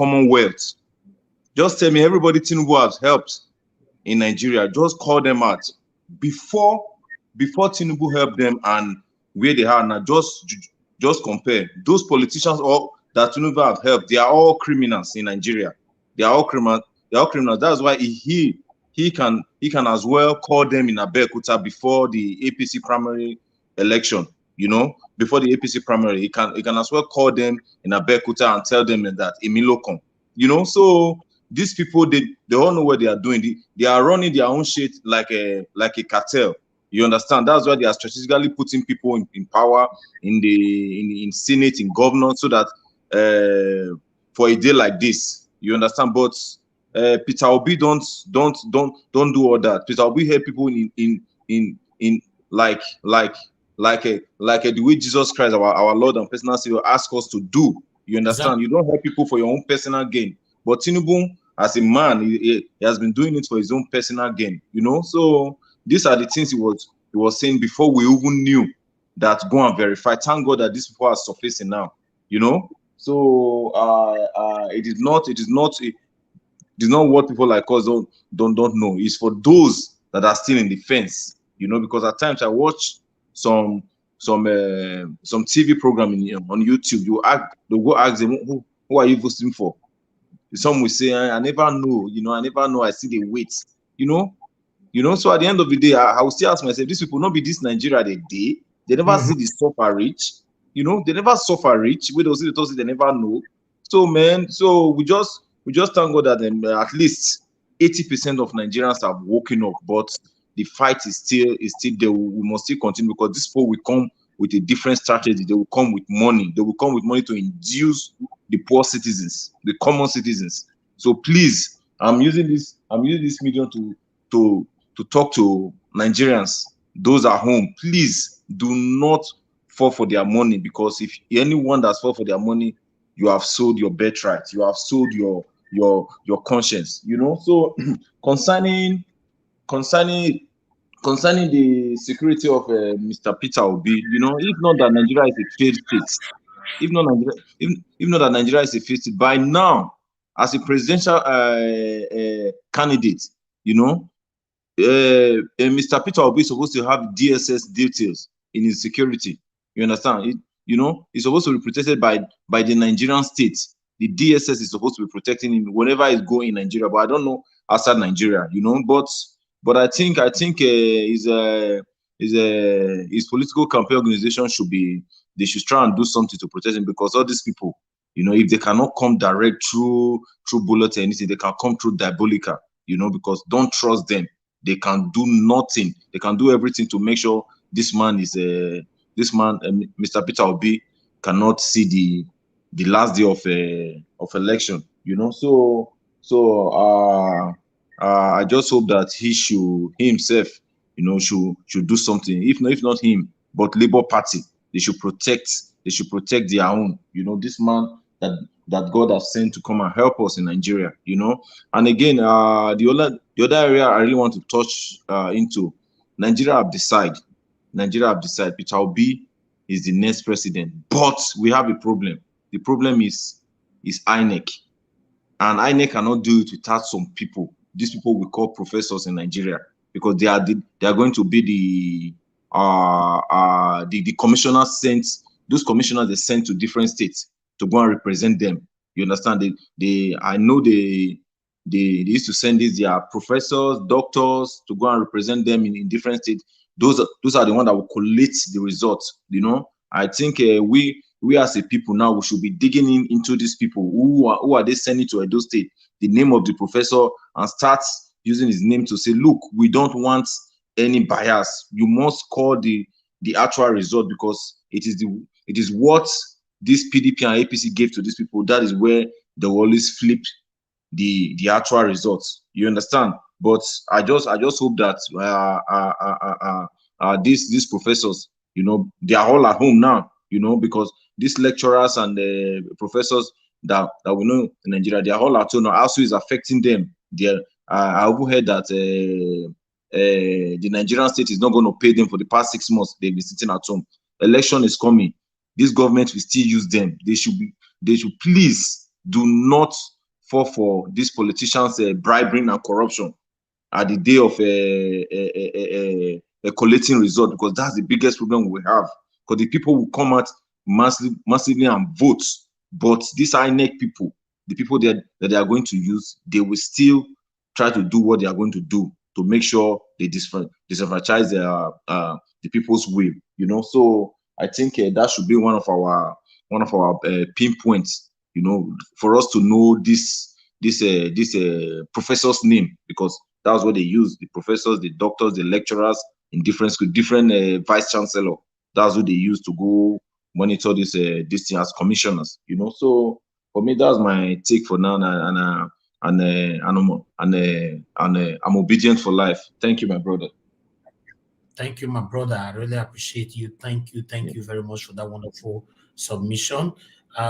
Commonwealth. Just tell me everybody Tinubu has helped in Nigeria. Just call them out before Tinubu helped them and where they are now. Just compare those politicians all that Tinubu have helped. They are all criminals in Nigeria. They are all criminals. They are all criminals. That's why he can as well call them in Abeokuta before the APC primary election. You know, before the APC primary, he can as well call them in Abeokuta and tell them that Emilokon. You know, so these people they all know what they are doing. They are running their own shit like a cartel. You understand? That's why they are strategically putting people in power in Senate, in governor, so that for a day like this, you understand. But Peter Obi don't do all that. Peter Obi help people in like the way Jesus Christ, our Lord and personal Savior, ask us to do. You understand? Exactly. You don't help people for your own personal gain. But Tinubu, as a man, he has been doing it for his own personal gain. You know, so these are the things he was saying before we even knew that go and verify. Thank God that these people are surfacing now. You know, so it is not what people like us don't know. It's for those that are still in the fence. You know, because at times I watch some TV program on YouTube. They'll go ask them, who are you voting for? Some will say, I never know. You know, I never know. I see the wait. You know. So at the end of the day, I will still ask myself, these people not be this Nigeria they never see the suffer rich. You know, they never suffer rich. We don't see the thoughts they never know. So man, so we just thank God that at least 80% of Nigerians have woken up, but the fight is still there. We must still continue, because this people will come with a different strategy. They will come with money. They will come with money to induce the poor citizens, the common citizens. So please, I'm using this medium to talk to Nigerians, those at home. Please do not fall for their money, because if anyone that's fall for their money, you have sold your birthright. You have sold your conscience. You know. So concerning the security of Mr. Peter Obi, you know, if not that Nigeria is a failed state, if not that Nigeria is a failed state, by now, as a presidential candidate, you know, Mr. Peter Obi is supposed to have DSS details in his security. You understand? You know, he's supposed to be protected by the Nigerian state. The DSS is supposed to be protecting him whenever he's going in Nigeria, but I don't know outside Nigeria. You know, but I think his political campaign organization should try and do something to protect him, because all these people, you know, if they cannot come direct through bullet or anything, they can come through Diabolica, you know, because don't trust them. They can do nothing. They can do everything to make sure this man, Mr. Peter Obi, cannot see the last day of election, you know. So I just hope that he himself, you know, should do something. If not him, but Labour Party, they should protect their own. You know, this man that God has sent to come and help us in Nigeria. You know, and again, the other area I really want to touch into, Nigeria have decided. Peter Obi is the next president, but we have a problem. The problem is INEC, and INEC cannot do it without some people. These people we call professors in Nigeria, because they are going to be the commissioners sent. Those commissioners they sent to different states to go and represent them. You understand? I know they used to send their professors, doctors to go and represent them in different states. Those are the ones that will collate the results. You know, I think we as a people now, we should be digging into these people. Who are they sending to Edo State? The name of the professor, and start using his name to say, look, we don't want any bias. You must call the actual result, because it is what this PDP and APC gave to these people. That is where they will always flip the actual results. You understand? But I just hope that these professors, you know, they are all at home now. You know, because these lecturers and the professors that we know in Nigeria, they are all at home now. Also, is affecting them. I have heard that the Nigerian state is not going to pay them for the past 6 months. They've been sitting at home. Election is coming. This government will still use them. They should please do not fall for these politicians bribing and corruption at the day of a collating result, because that's the biggest problem we have. Because the people will come out massively and vote, but these INEC people, the people that they are going to use, they will still try to do what they are going to do to make sure they disenfranchise the people's will. You know, so I think that should be one of our pinpoints. You know, for us to know this professor's name, because that's what they use. The professors, the doctors, the lecturers in different schools, different vice chancellor. That's what they use to go monitor this thing as commissioners. You know, so for me, that's my take for now, and I'm obedient for life. Thank you, my brother. Thank you, my brother. I really appreciate you. Thank you very much for that wonderful submission.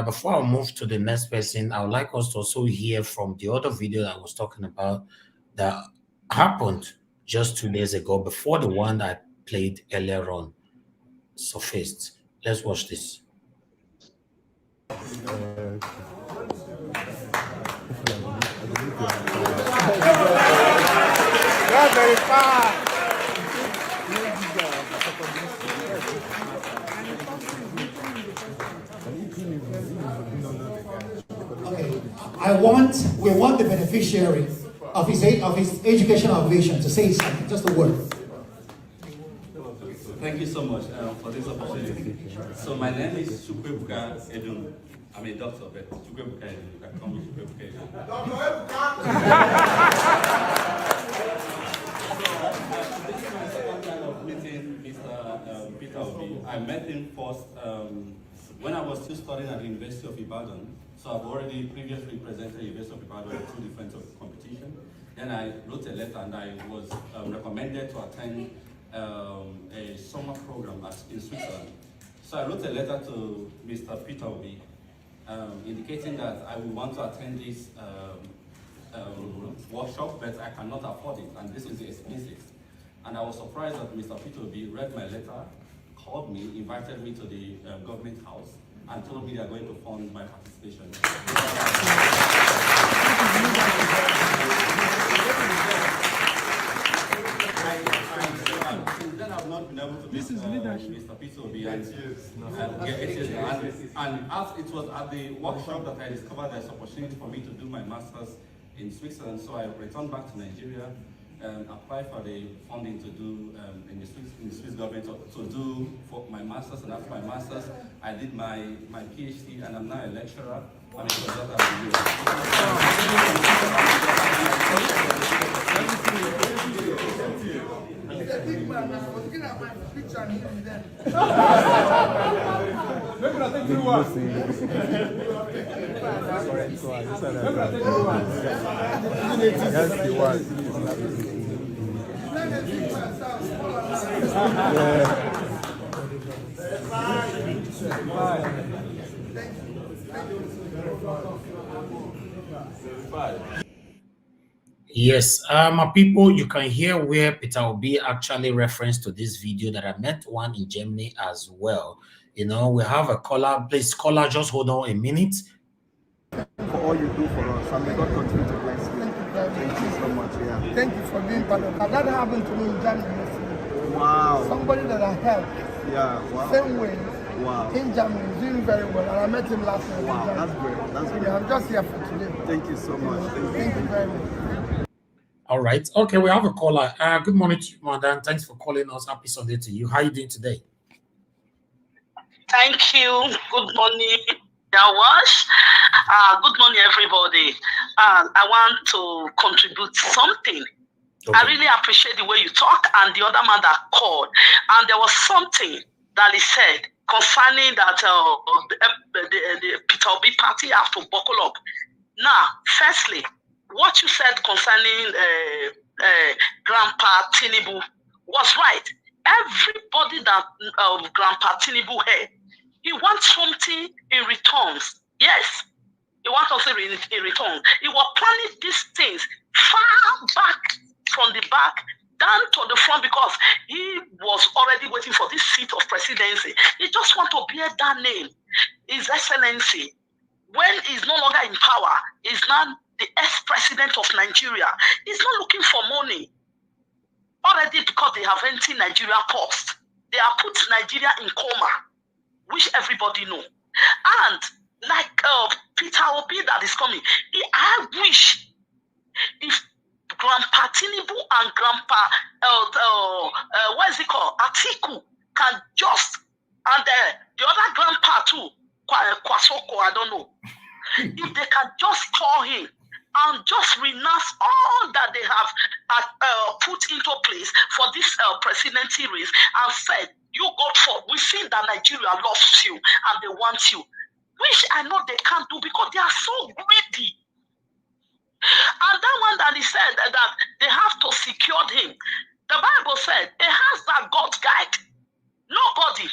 Before I move to the next person, I would like us to also hear from the other video that I was talking about that happened just 2 days ago, before the one that I played earlier on surfaced. Let's watch this. Very far. Okay, we want the beneficiary of his educational vision to say something, just a word. Thank you so much for this opportunity. So my name is Chukwebuka Edun. I'm a doctor, but Chukwebuka Edun. You can call me Chukwebuka Edun. This is my second time of meeting Mr. Peter Obi. I met him first when I was still studying at the University of Ibadan. So I've already previously presented the University of Ibadan in 2 different competitions. Then I wrote a letter and I was recommended to attend a summer program in Switzerland. So I wrote a letter to Mr. Peter Obi indicating that I would want to attend this workshop, but I cannot afford it, and this is the expenses. And I was surprised that Mr. Peter Obi read my letter, called me, invited me to the government house, and told me they are going to fund my participation. Then I've not been able to meet Mr. Peter Obi, and as it was at the workshop that I discovered there's opportunity for me to do my master's in Switzerland, so I returned back to Nigeria and applied for the funding to do in the Swiss government to do for my master's, and after my master's I did my PhD, and I'm now a lecturer. I'm a consultant with Yes, my people, you can hear where Peter Obi actually referenced to this video that I met one in Germany as well. You know, we have a caller. Please, caller, just hold on a minute. For all you do for us, and may God continue to bless you. Thank you so much. Yeah. Thank you for being part of that. That happened to me in Germany yesterday. Wow. Somebody that I helped. Yeah. Wow. Same way. Wow. In Germany, doing very well, and I met him last night. Wow, that's great. That's great. I'm just here for today. Thank you so much. Thank you very much. All right. Okay, we have a caller. Good morning to you, madam. Thanks for calling us. Happy Sunday to you. How are you doing today? Thank you. Good morning, Yawash. Good morning, everybody. I want to contribute something. Okay. I really appreciate the way you talk, and the other man that called. And there was something that he said concerning that the Peter Obi party have to buckle up. Now, firstly, what you said concerning Grandpa Tinubu was right. Everybody that Grandpa Tinubu had, he wants something in returns. Yes, he wants something in return. He was planning these things far back from the back down to the front, because he was already waiting for this seat of presidency. He just want to bear that name, His Excellency. when he's no longer in power, he's now the ex-president of Nigeria. He's not looking for money. Already because they have empty Nigeria post. They have put Nigeria in coma, which everybody know. And like Peter Obi that is coming, I wish if Grandpa Tinubu and Grandpa, what is it called, Atiku, can just, and the other grandpa too, Kwasoko, I don't know, if they can just call him and just renounce all that they have put into place for this presidency race and said, you go for, we see that Nigeria loves you and they want you. Which I know they can't do because they are so greedy. And that one that he said that they have to secure him. The Bible said it has that God guide. Nobody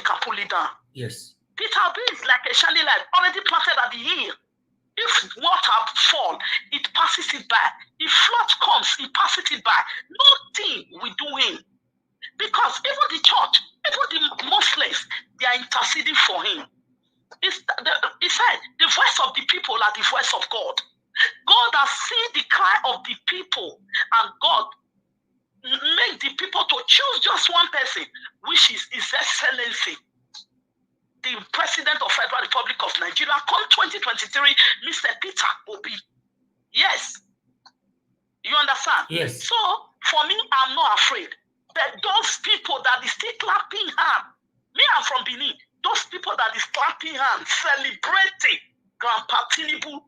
can pull it down. Yes. Peter Obi is like a shining light already planted at the hill. If water fall, it passes it by. If flood comes, it passes it by. Nothing will do him. Because even the church, even the Muslims, they are interceding for him. He said, the voice of the people are the voice of God. God has seen the cry of the people, and God make the people to choose just one person, which is His Excellency, the President of Federal Republic of Nigeria, come 2023, Mr. Peter Obi. Yes. You understand? Yes. So, for me, I'm not afraid. But those people that is still clapping hands, me, I'm from Benin, those people that is clapping hands, celebrating Grandpa Tinubu,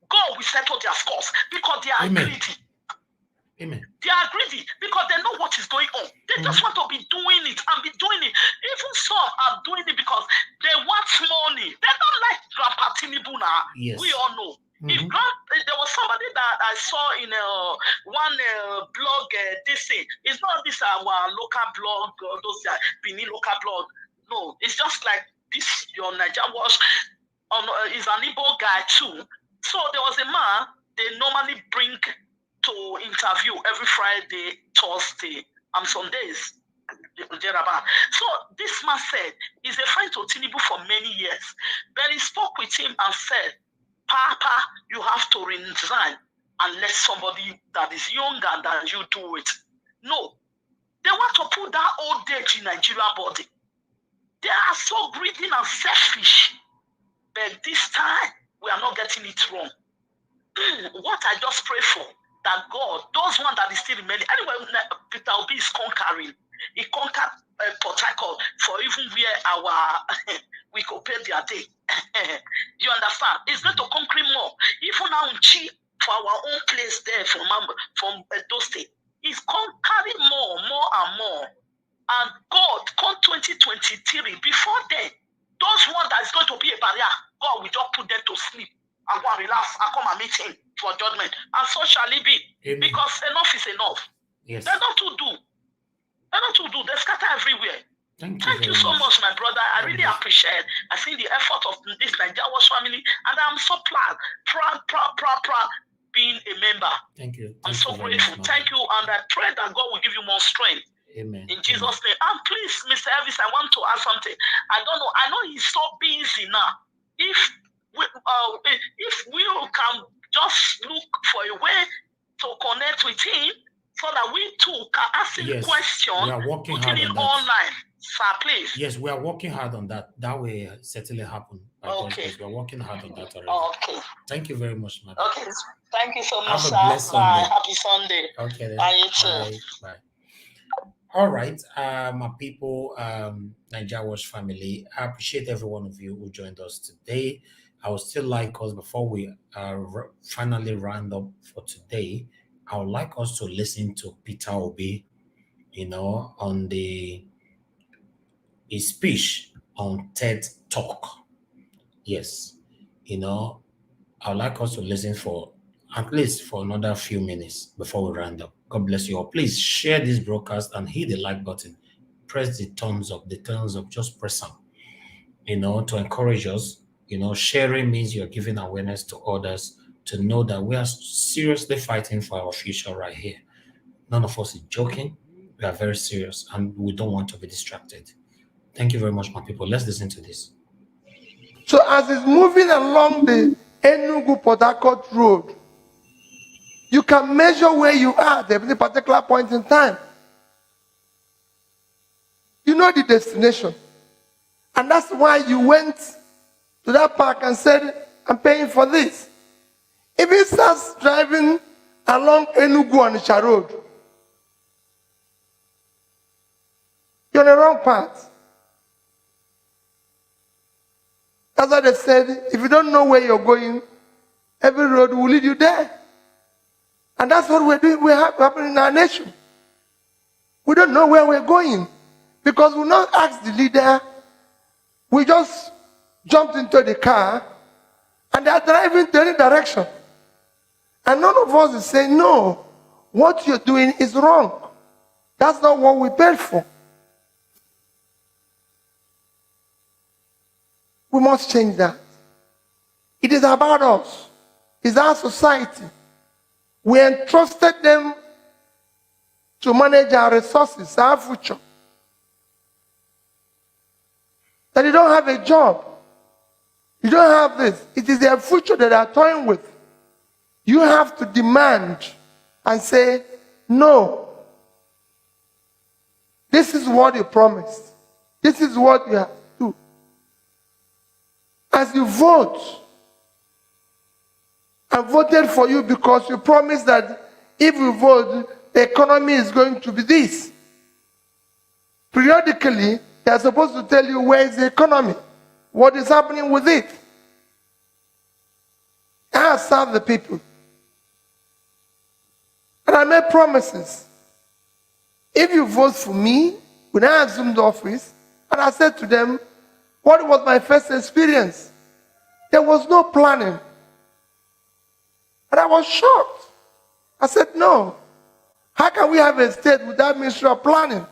God will settle their scores because they are greedy. Amen. They are greedy because they know what is going on. They just want to be doing it and be doing it. Even some are doing it because they want money. They don't like Grandpa Tinubu now. Yes. We all know. If there was somebody that I saw in one blog, this thing, it's not this our local blog, those Benin local blog. No, it's just like this, your Niger Watch is an Igbo guy too. So there was a man they normally bring to interview every Friday, Thursday, and Sundays. So this man said he's a friend to Tinubu for many years. But he spoke with him and said, Papa, you have to resign and let somebody that is younger than you do it. No. They want to put that old age in Nigeria body. They are so greedy and selfish. But this time, we are not getting it wrong. What I just pray for, that God, those ones that is still remaining, anyway, Peter Obi is conquering. He conquered Port Harcourt for even where our we could pay their day. You understand? It's going to conquer more. Even now in Chi, for our own place there from those states, it's conquering more and more. And God, come 2023, before then, those ones that is going to be a barrier, God will just put them to sleep and go and relax and come and meet him for judgment. And so shall it be. Amen. Because enough is enough. Yes. They're not to do. They scatter everywhere. Thank you so much, my brother. I really appreciate. I see the effort of this Nigeria family, and I'm so proud being a member. Thank you. I'm so grateful. Thank you, and I pray that God will give you more strength. Amen. In Jesus' name. And please, Mr. Elvis, I want to add something. I don't know. I know he's so busy now. If we can just look for a way to connect with him, so that we too can ask him questions, we are working hard on that. Online, sir, please. Yes, we are working hard on that. That will certainly happen. Okay. We are working hard on that already. Okay. Thank you very much, madam. Okay. Thank you so much, Have a sir. blessed Sunday. Happy Sunday. Okay. Then. Bye, you too. Bye. All right, my people, Nigeria Watch family, I appreciate every one of you who joined us today. I would still like us, before we finally round up for today, I would like us to listen to Peter Obi, on his speech on TED Talk. Yes, I would like us to listen for at least for another few minutes before we round up. God bless you all. Please share this broadcast and hit the like button. Press the thumbs up. Just press them, to encourage us. Sharing means you're giving awareness to others to know that we are seriously fighting for our future right here. None of us is joking. We are very serious and we don't want to be distracted. Thank you very much, my people. Let's listen to this. So as it's moving along the Enugu-Port Harcourt road, you can measure where you are at a particular point in time. You know the destination. And that's why you went to that park and said, I'm paying for this. If he starts driving along Enugu Onitsha Road, you're on the wrong path. That's why they said, if you don't know where you're going, every road will lead you there. And that's what we're doing, we're happening in our nation. We don't know where we're going because we not ask the leader. We just jumped into the car and they're driving to any direction. And none of us is saying, no, what you're doing is wrong. That's not what we paid for. We must change that. It is about us. It's our society. We entrusted them to manage our resources, our future. That you don't have a job. You don't have this. It is their future that they are toying with. You have to demand and say, no. This is what you promised. This is what you have to do. As you vote, I voted for you because you promised that if we vote, the economy is going to be this. Periodically, they are supposed to tell you where is the economy, what is happening with it. I have served the people. And I made promises. If you vote for me, when I assumed office, and I said to them, what was my first experience? There was no planning. And I was shocked. I said, no. How can we have a state without Ministry of Planning?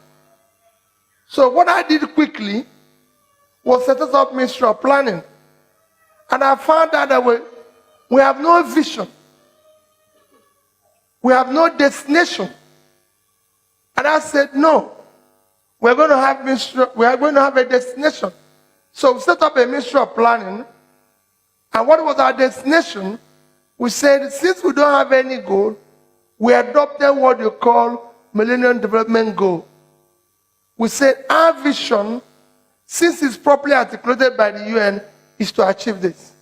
So what I did quickly was set up Ministry of Planning. And I found out that we have no vision. We have no destination. And I said, no. We are going to have a destination. So we set up a Ministry of Planning. And what was our destination? We said, since we don't have any goal, we adopted what you call Millennium Development Goal. We said our vision, since it's properly articulated by the UN, is to achieve this.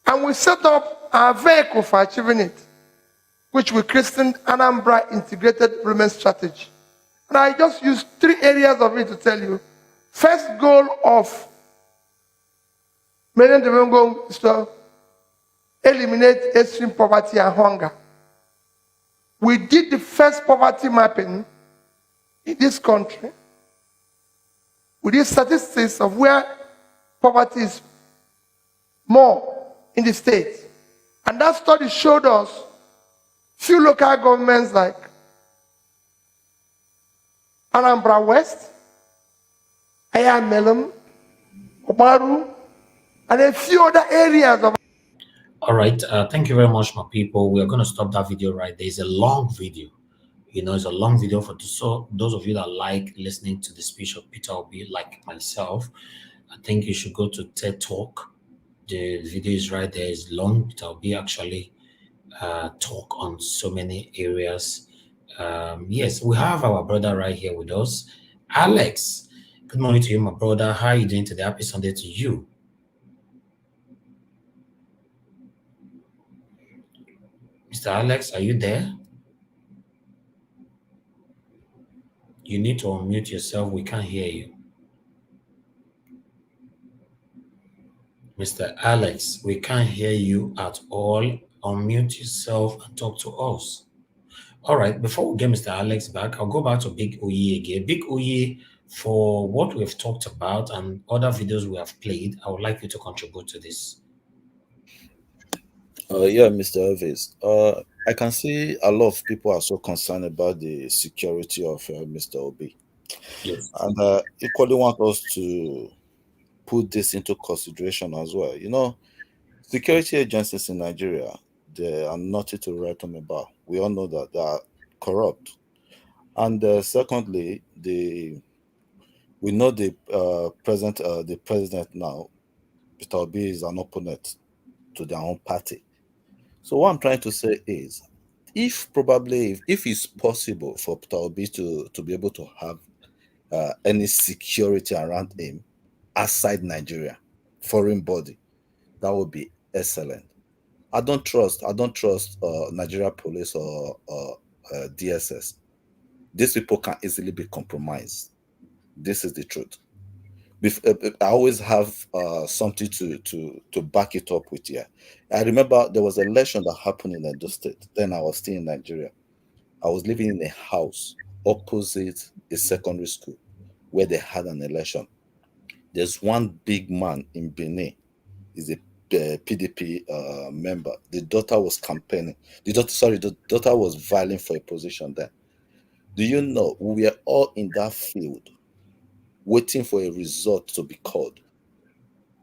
And we set up our vehicle for achieving it, which we christened Anambra Integrated Development Strategy. And I just used 3 areas of it to tell you. First goal of Millennium Development Goal is to eliminate extreme poverty and hunger. We did the first poverty mapping in this country. We did statistics of where poverty is more in the state. And that study showed us few local governments like Anambra West, Ayamelum, Obaru, and a few other areas of. All right, thank you very much, my people. We are going to stop that video right there. It's a long video. You know, it's a long video for those of you that like listening to the speech of Peter Obi, like myself. I think you should go to TED Talk. The video is right there. It's long. Peter Obi actually talk on so many areas. Yes, we have our brother right here with us, Alex. Good morning to you, my brother. How are you doing today? Happy Sunday to you. Mr. Alex, are you there? You need to unmute yourself. We can't hear you. Mr. Alex, we can't hear you at all. Unmute yourself and talk to us. All right, before we get Mr. Alex back, I'll go back to Big Oye again. Big Oye, for what we've talked about and other videos we have played, I would like you to contribute to this. Yeah, Mr. Elvis. I can see a lot of people are so concerned about the security of Mr. Obi. Yes. And equally want us to put this into consideration as well. You know, security agencies in Nigeria, they are nothing to write home about. We all know that they are corrupt. And secondly, we We know the president now, Peter Obi, is an opponent to their own party. So what I'm trying to say is, if it's possible for Peter Obi to be able to have any security around him outside Nigeria, foreign body, that would be excellent. I don't trust Nigeria police or DSS. These people can easily be compromised. This is the truth. I always have something to back it up with here. I remember there was an election that happened in Edo State. Then I was still in Nigeria. I was living in a house opposite a secondary school where they had an election. There's one big man in Benin. He's a PDP member. The daughter was campaigning. The daughter was vying for a position there. Do you know, we were all in that field waiting for a result to be called.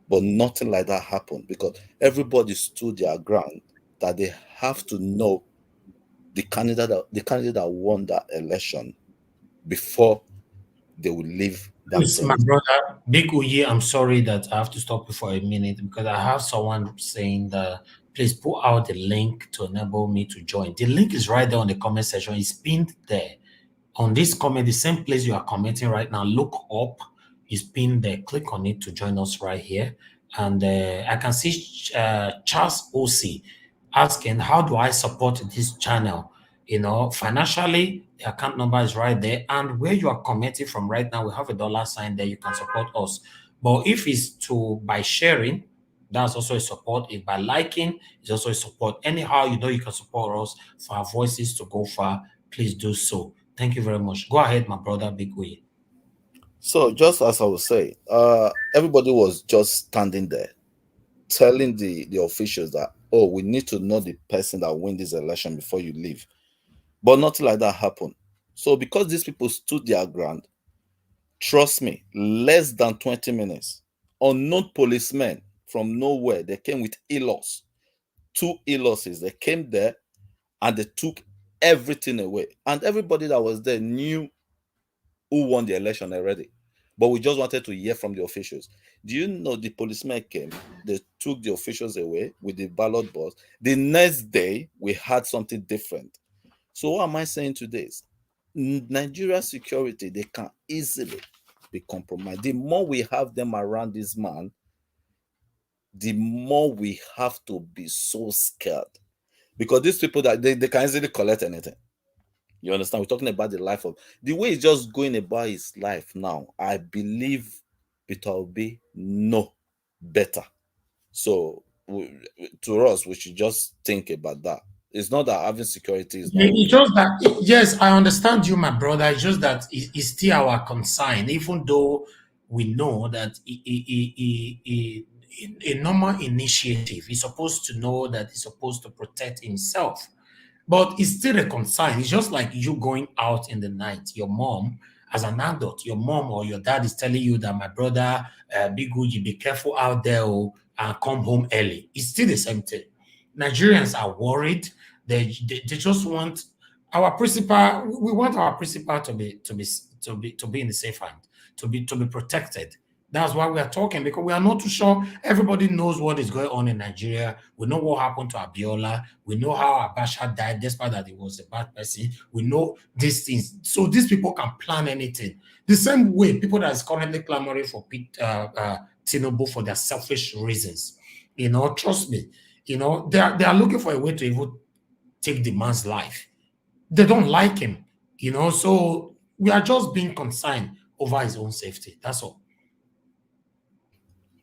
But nothing like that happened because everybody stood their ground that they have to know the candidate that won that election before they will leave that Please, my premise. brother, Big Uye, I'm sorry that I have to stop you for a minute because I have someone saying that please put out the link to enable me to join. The link is right there on the comment section. It's pinned there. On this comment, the same place you are commenting right now, look up, is pinned there. Click on it to join us right here. And I can see Charles OC asking, how do I support this channel? You know, financially, the account number is right there. And where you are commenting from right now, we have a dollar sign there. You can support us. But if it's by sharing, that's also a support. If by liking, it's also a support. Anyhow, you know you can support us for our voices to go far. Please do so. Thank you very much. Go ahead, my brother, Big Way. So just as I was saying, everybody was just standing there telling the officials that, oh, we need to know the person that win this election before you leave. But nothing like that happened. So because these people stood their ground, trust me, less than 20 minutes, unknown policemen from nowhere, they came with ELOS, 2 ELOSs. They came there and they took everything away. And everybody that was there knew who won the election already. But we just wanted to hear from the officials. Do you know the policemen came? They took the officials away with the ballot box. The next day, we had something different. So what am I saying to this? Nigeria security, they can easily be compromised. The more we have them around this man, the more we have to be so scared. Because these people, that they can easily collect anything. You understand? We're talking about the life of the way he's just going about his life now. I believe Peter Obi know better. So to us, we should just think about that. It's not that having security is not. It's just that, yes, I understand you, my brother. It's just that it's still our concern, even though we know that a normal initiative is supposed to know that he's supposed to protect himself. But it's still a concern. It's just like you going out in the night. Your mom, as an adult, your mom or your dad is telling you that my brother, Big Uji, be careful out there and come home early. It's still the same thing. Nigerians are worried. They just want our principal. We want our principal to be in the safe hand, to be protected. That's why we are talking, because we are not too sure. Everybody knows what is going on in Nigeria. We know what happened to Abiola. We know how Abacha died, despite that he was a bad person. We know these things. So these people can plan anything. The same way people that is currently clamoring for Tinubu for their selfish reasons. You know, trust me. You know, they are looking for a way to even take the man's life. They don't like him. You know, so we are just being concerned over his own safety. That's all.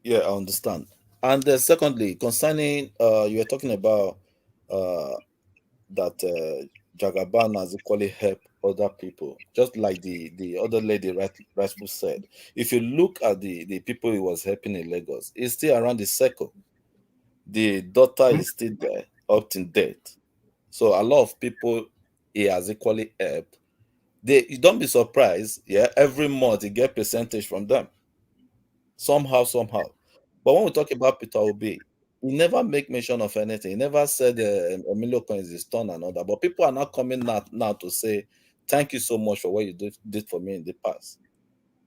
Yeah, I understand. And secondly, concerning you were talking about that Jagaban has equally helped other people, just like the other lady rightfully said. If you look at the people he was helping in Lagos, it's still around the circle. The daughter is still there, up to date. So a lot of people he has equally helped. You don't be surprised, yeah. Every month you get percentage from them. Somehow. But when we talk about Peter Obi, he never make mention of anything. He never said Emilio Coins is done and all that. But people are not coming now to say, thank you so much for what you did for me in the past.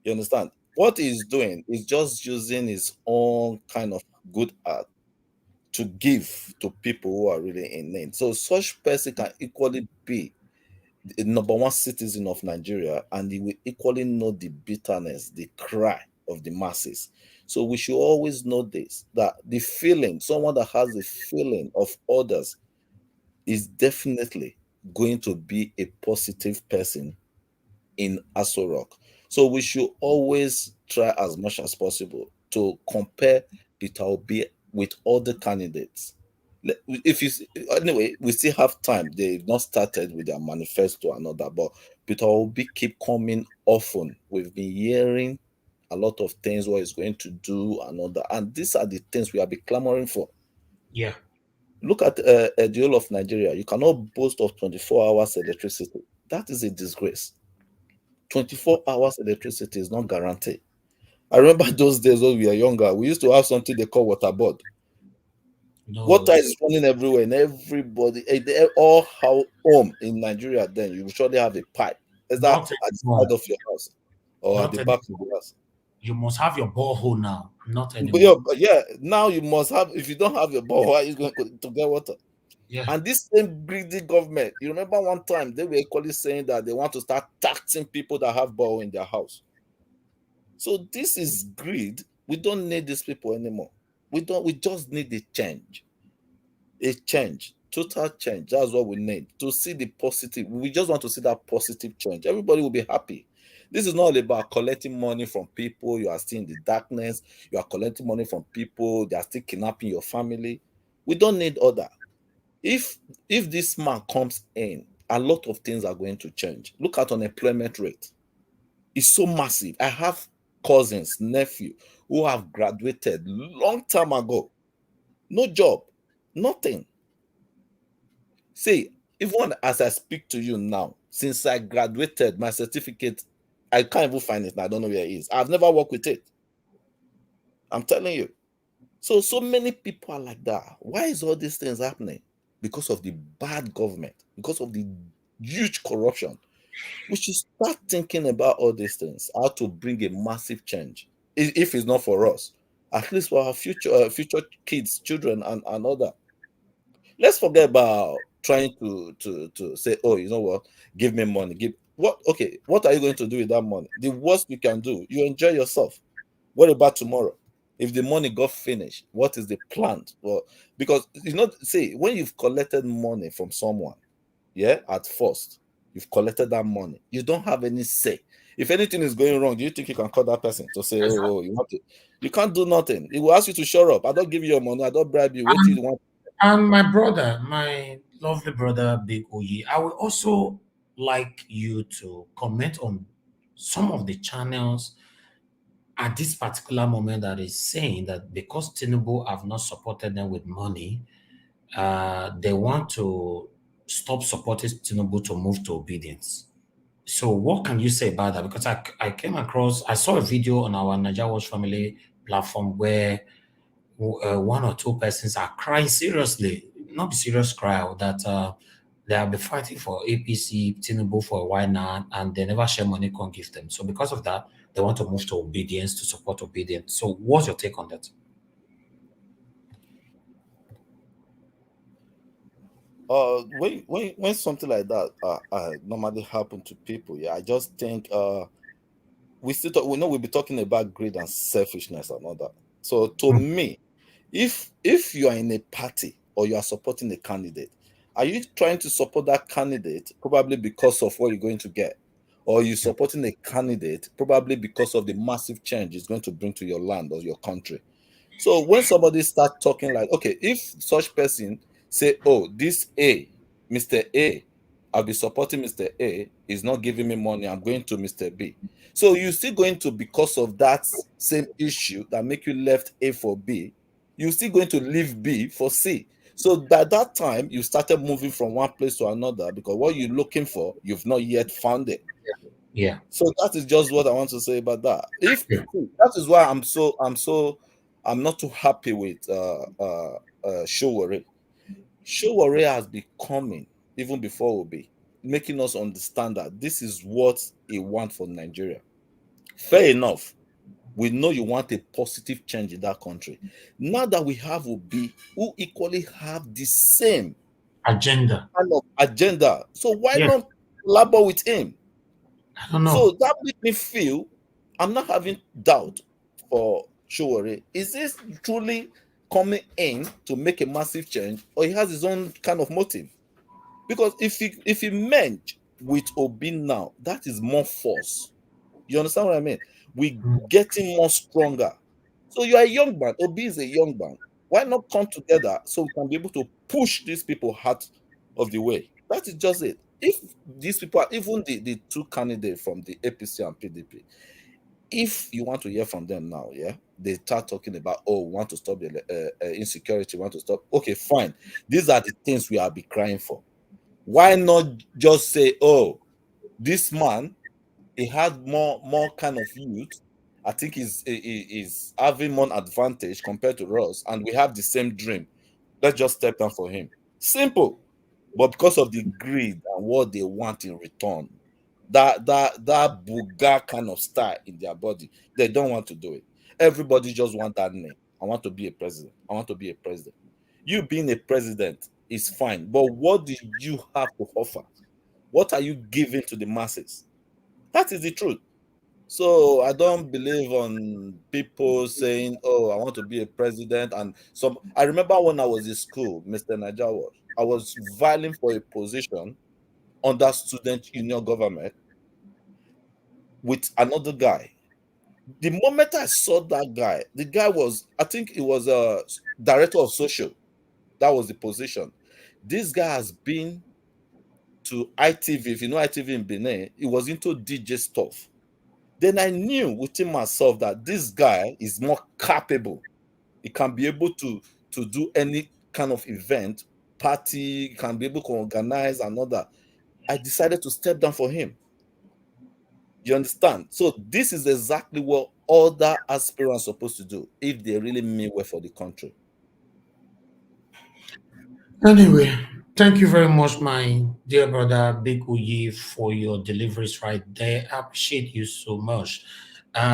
You understand? what he's doing is just using his own kind of good art to give to people who are really in need. So such person can equally be the number one citizen of Nigeria, and he will equally know the bitterness, the cry of the masses. So we should always know this, that the feeling, someone that has the feeling of others is definitely going to be a positive person in Aso Rock. So we should always try as much as possible to compare Peter Obi with other candidates. If you anyway, we still have time. They've not started with their manifesto and all that, but Peter Obi keep coming often. We've been hearing a lot of things what he's going to do and all that, and these are the things we have been clamoring for. Yeah. Look at the whole of Nigeria. You cannot boast of 24 hours electricity. That is a disgrace. 24 hours electricity is not guaranteed. I remember those days when we were younger, we used to have something they call water board. No, Water is running everywhere, and everybody, they all home in Nigeria, then you surely have a pipe. Is that not at the anymore. side of your house or at Not the anymore. back of the house? You must have your borehole now. Not But anymore. yeah, now you must have, if you don't have your ball, how are you going to get water? Yeah. And this same greedy government, you remember one time they were equally saying that they want to start taxing people that have ball in their house. So this is greed. We don't need these people anymore. We just need a change. A change. Total change. That's what we need. To see the positive. We just want to see that positive change. Everybody will be happy. This is not about collecting money from people. You are still in the darkness. You are collecting money from people. They are still kidnapping your family. We don't need all that. If this man comes in, a lot of things are going to change. Look at unemployment rate. It's so massive. I have cousins, nephew who have graduated long time ago. No job, nothing. See, even as I speak to you now, since I graduated, my certificate, I can't even find it. I don't know where it is. I've never worked with it. I'm telling you. So many people are like that. Why is all these things happening? Because of the bad government, because of the huge corruption. We should start thinking about all these things, how to bring a massive change. If it's not for us, at least for our future kids, children, and other. Let's forget about trying to say, oh, you know what, give me money. Give what? Okay, what are you going to do with that money? The worst you can do, you enjoy yourself. What about tomorrow? If the money got finished, what is the plan? Well, because see, when you've collected money from someone, yeah, at first, you've collected that money, you don't have any say. If anything is going wrong, do you think you can call that person to say, oh, you want to? You can't do nothing. He will ask you to shut up. I don't give you your money. I don't bribe you. What do you want? And my brother, my lovely brother, Big Oyi, I would also like you to comment on some of the channels at this particular moment that is saying that because Tinubu have not supported them with money, they want to stop supporting Tinubu to move to obedience. So what can you say about that? Because I came across, I saw a video on our Naija Watch Family platform where one or two persons are crying seriously, not the serious cry, that they have been fighting for APC, Tinubu for a while now, and they never share money, can't give them. So because of that, they want to move to obedience, to support obedience. So what's your take on that? When something like that normally happen to people, yeah, I just think we know we'll be talking about greed and selfishness and all that. So to me, if you are in a party or you are supporting a candidate, are you trying to support that candidate probably because of what you're going to get, or are you supporting a candidate probably because of the massive change it's going to bring to your land or your country? So when somebody start talking like, okay, if such person say, oh, this Mr. A, I'll be supporting Mr. A, is not giving me money, I'm going to Mr. B. So you're still going to, because of that same issue that make you left A for B, you're still going to leave B for C. So by that time, you started moving from one place to another because what you're looking for, you've not yet found it. Yeah. So that is just what I want to say about that. If that is why I'm not too happy with Showore. Showore has been coming even before Obi, making us understand that this is what he wants for Nigeria. Fair enough. We know you want a positive change in that country. Now that we have Obi, who equally have the same agenda. kind of agenda, so why Yeah. not collaborate with him? I don't know. So that makes me feel I'm not having doubt for Showore. Is this truly coming in to make a massive change, or he has his own kind of motive? Because if he merge with Obi now, that is more force. You understand what I mean? We getting more stronger. So you are a young man. Obi is a young man. Why not come together so we can be able to push these people out of the way? That is just it. If these people are even the two candidates from the APC and PDP, if you want to hear from them now, yeah, they start talking about, oh, we want to stop the insecurity, we want to stop. Okay, fine. These are the things we are be crying for. Why not just say, oh, this man, he had more kind of youth. I think he's having more advantage compared to us, and we have the same dream. Let's just step down for him. Simple. But because of the greed and what they want in return, that booga kind of style in their body, they don't want to do it. Everybody just want that name. I want to be a president. I want to be a president. You being a president is fine, but what do you have to offer? What are you giving to the masses? That is the truth. So I don't believe on people saying, "Oh, I want to be a president." And some, I remember when I was in school, Mr. Naija, I was vying for a position under student union government with another guy. The moment I saw that guy, the guy was, I think he was a director of social. That was the position. This guy has been to ITV. If you know ITV in Benin, he was into DJ stuff. Then I knew within myself that this guy is more capable. He can be able to do any kind of event, party, can be able to organize another. I decided to step down for him. You understand? So this is exactly what other aspirants are supposed to do if they really mean well for the country. Anyway, thank you very much, my dear brother Big Uyi, for your deliveries right there. I appreciate you so much.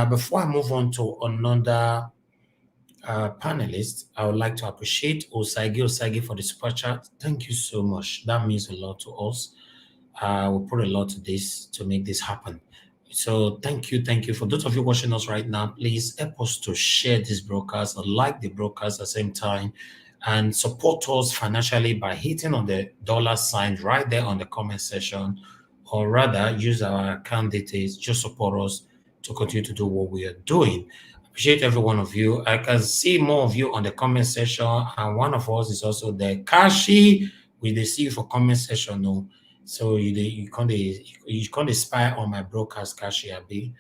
Before I move on to another panelist, I would like to appreciate Osagi for the super chat. Thank you so much. That means a lot to us. We put a lot to this to make this happen. So thank you. For those of you watching us right now, please help us to share this broadcast or like the broadcast at the same time, and support us financially by hitting on the $ right there on the comment section, or rather use our account details. Just support us to continue to do what we are doing. Appreciate every one of you. I can see more of you on the comment section, and one of us is also there. Kashi, we see you for comment section. No. So you can't spy on my broadcast, Kashi Abi.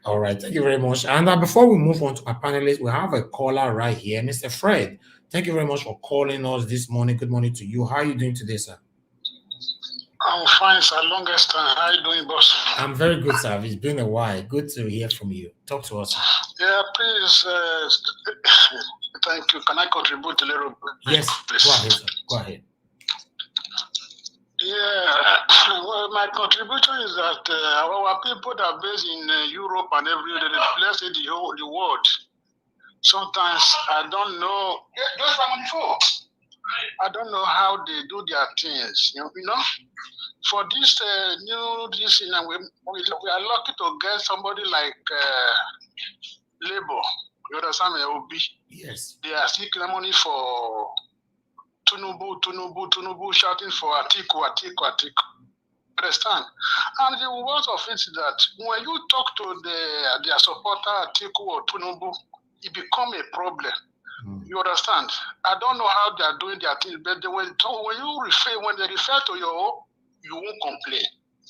All right, thank you very much. And before we move on to my panelists, we have a caller right here, Mr. Fred. Thank you very much for calling us this morning. Good morning to you. How are you doing today, sir? I'm fine, sir. Longest time. How are you doing, boss? I'm very good, sir. It's been a while. Good to hear from you. Talk to us, sir. Yeah, please. Thank you. Can I contribute a little bit? Yes, please. Go ahead, sir. Go ahead. Yeah, well, my contribution is that our people that are based in Europe and everywhere, they bless the world. Sometimes I don't know. I don't know how they do their things. You know, for this this we are lucky to get somebody like Labour. You understand me, Obi? Yes. They are seeking money for Tunubu, shouting for Atiku. Understand? And the worst of it is that when you talk to their supporter Atiku or Tunubu, it become a problem. You understand? I don't know how they are doing their things, but when they refer to you, you won't complain.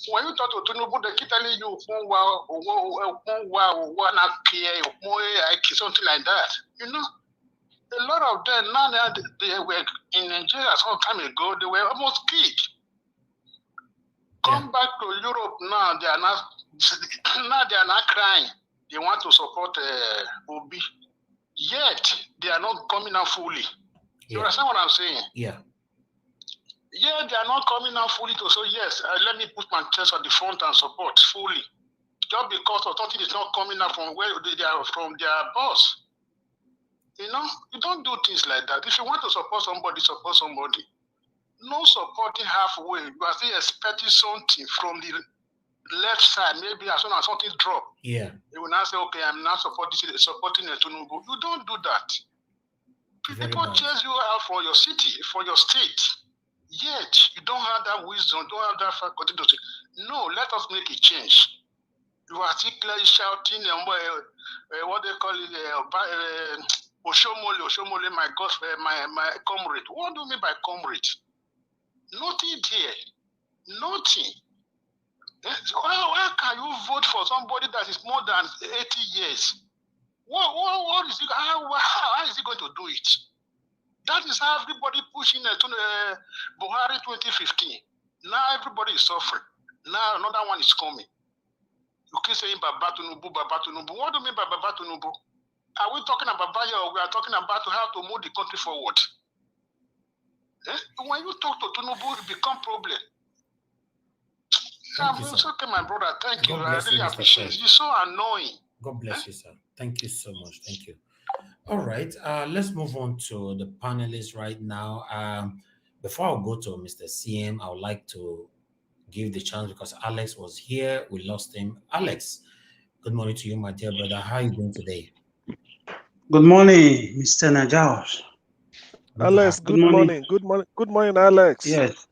When you talk to Tunubu, they keep telling you something like that. You know? A lot of them now they were in Nigeria some time ago, they were almost killed. Come back to Europe now, they are not crying. They want to support Obi. Yet they are not coming out fully. You understand what I'm saying? Yeah. Yeah, they are not coming out fully to say yes, let me put my chest on the front and support fully. just because of something is not coming out from where they are from their boss. You know, you don't do things like that. If you want to support somebody, support somebody. No supporting halfway. You are still expecting something from the left side. Maybe as soon as something drop, yeah, you will now say, okay, I'm now supporting a Tinubu. You don't do that. People chase you out for your city, for your state. Yet you don't have that wisdom, don't have that faculty to say, no, let us make a change. You are still clearly shouting what they call it, Oshomole, my God, my comrade. What do you mean by comrade? Nothing there. Nothing. Why can you vote for somebody that is more than 80 years? What is it? How is he going to do it? That is how everybody pushing Buhari 2015. Now everybody is suffering. Now another one is coming. You keep saying Baba Tinubu, Baba Tinubu. What do you mean by Baba Tinubu? Are we talking about Baba or we are talking about how to move the country forward? When you talk to Tinubu, it becomes problem. It's okay, my brother. Thank you. I really appreciate it. You're so annoying. God bless you, sir. Thank you so much. Thank you. All right. Let's move on to the panelists right now. Before I go to Mr. CM, I would like to give the chance because Alex was here. We lost him. Alex, good morning to you, my dear brother. How are you doing today? Good morning, Mr. Najaos. Alex, good morning. Good morning. Good morning, Alex. Yes.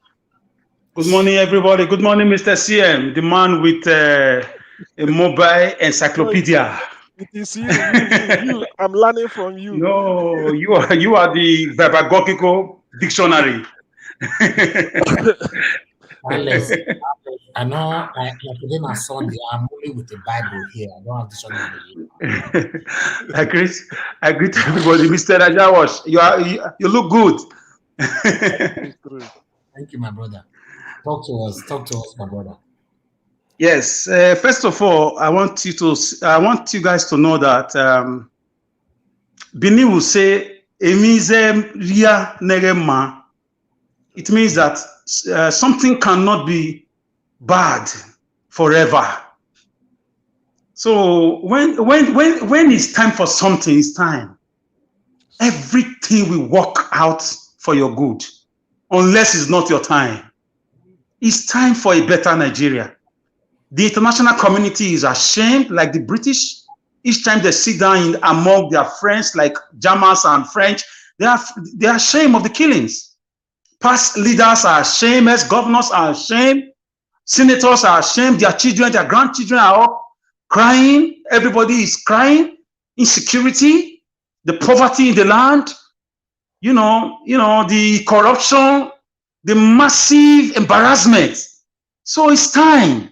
Good morning, everybody. Good morning, Mr. CM, the man with a mobile encyclopedia. It is you. I'm learning from you. No, you are the pedagogical dictionary. Alex, I know today my Sunday, I'm only with the Bible here. I don't have the Sunday. I greet everybody. Mr. Najaos, you look good. Thank you, my brother. Talk to us, my brother. Yes. First of all, I want you guys to know that Bini will say "Emize ria negema." It means that something cannot be bad forever. So when it's time for something, it's time. Everything will work out for your good, unless it's not your time. It's time for a better Nigeria. The international community is ashamed, like the British. Each time they sit down among their friends, like Germans and French, they are ashamed of the killings. Past leaders are ashamed, ex-governors are ashamed, senators are ashamed, their children, their grandchildren are all crying. Everybody is crying. Insecurity, the poverty in the land, the corruption, the massive embarrassment. So it's time.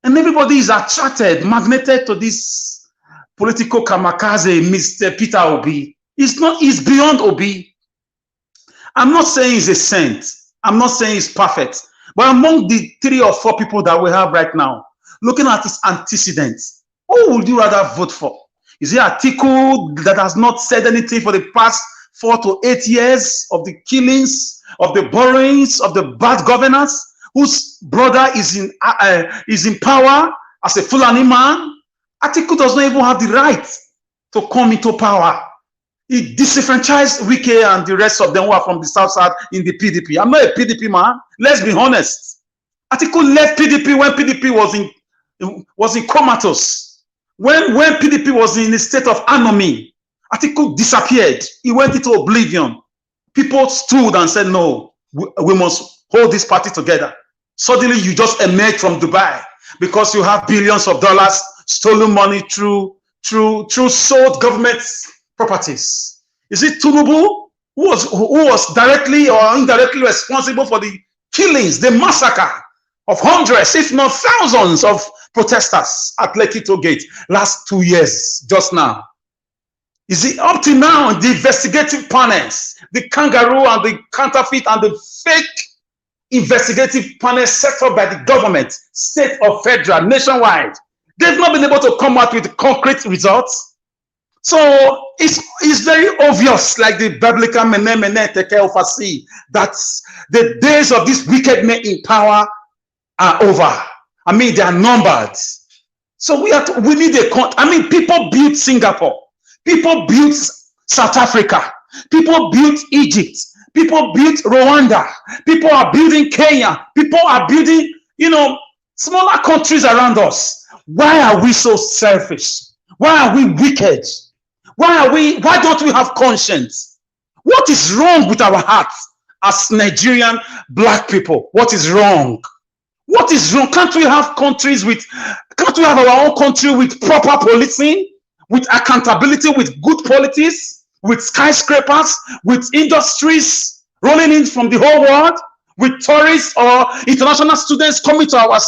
And everybody is attracted, magneted to this political kamikaze, Mr. Peter Obi. It's beyond Obi. I'm not saying he's a saint. I'm not saying he's perfect. But among the 3 or 4 people that we have right now, looking at his antecedents, who would you rather vote for? Is it Atiku that has not said anything for the past 4 to 8 years of the killings, of the borrowings, of the bad governance, whose brother is in power as a Fulani man? Atiku does not even have the right to come into power. He disenfranchised Wike and the rest of them who are from the south side in the PDP. I'm not a PDP man. Let's be honest. Atiku left PDP when PDP was in comatose. When PDP was in a state of anomy, Atiku disappeared. He went into oblivion. People stood and said, no, we must hold this party together. Suddenly you just emerge from Dubai because you have billions of dollars, stolen money through sold government properties. Is it Tinubu who was directly or indirectly responsible for the killings, the massacre of hundreds, if not thousands, of protesters at Lekki Gate last 2 years, just now? Is it up to now the investigative panels, the kangaroo and the counterfeit and the fake investigative panels set up by the government, state or federal, nationwide, they've not been able to come out with concrete results? So it's very obvious, like the biblical mene teke ofasi, that the days of these wicked men in power are over. I mean, they are numbered. So we need people built Singapore, people built South Africa, people built Egypt, people built Rwanda, people are building Kenya, people are building, smaller countries around us. Why are we so selfish? Why are we wicked? Why don't we have conscience? What is wrong with our hearts as Nigerian black people? What is wrong? What is wrong? Can't we have our own country with proper policing, with accountability, with good politics, with skyscrapers, with industries rolling in from the whole world, with tourists or international students coming to our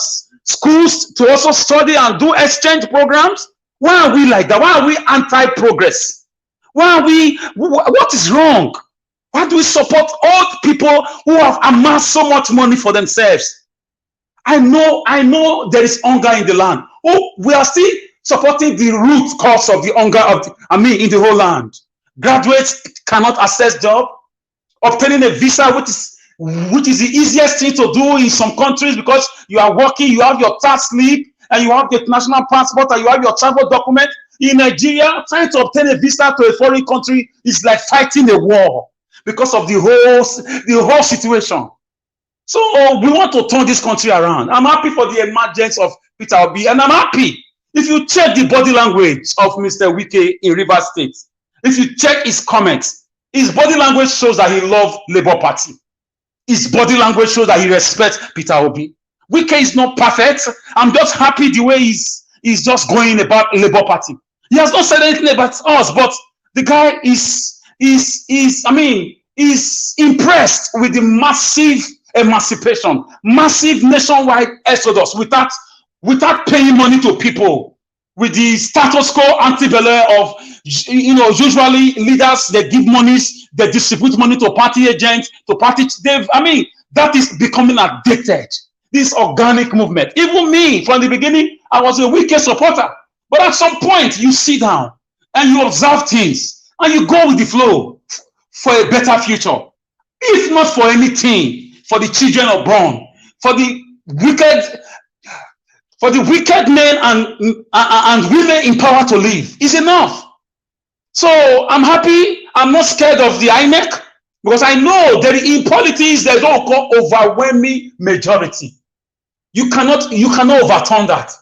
schools to also study and do exchange programs? Why are we like that? Why are we anti-progress? What is wrong? Why do we support old people who have amassed so much money for themselves? I know there is hunger in the land. Oh, we are still supporting the root cause of the hunger in the whole land. Graduates cannot access job. Obtaining a visa, which is the easiest thing to do in some countries, because you are working, you have your tax slip, and you have the national passport, and you have your travel document. In Nigeria, trying to obtain a visa to a foreign country is like fighting a war because of the whole situation. So we want to turn this country around. I'm happy for the emergence of Peter Obi, and I'm happy if you check the body language of Mr. Wike in Rivers State. If you check his comments, his body language shows that he loves Labour Party. His body language shows that he respects Peter Obi. Wike is not perfect. I'm just happy the way he's just going about Labour Party. He has not said anything about us, but the guy is impressed with the massive emancipation, massive nationwide exodus without paying money to people, with the status quo ante-bellew of, usually leaders, they give monies, they distribute money to party agents, to party, that is becoming addicted. This organic movement. Even me, from the beginning, I was a Wike supporter. But at some point, you sit down and you observe things and you go with the flow for a better future. If not for anything, for the children of born, for the wicked men and women in power to live, is enough. So I'm happy. I'm not scared of the INEC, because I know that in politics there's what we call overwhelming majority. You cannot overturn that.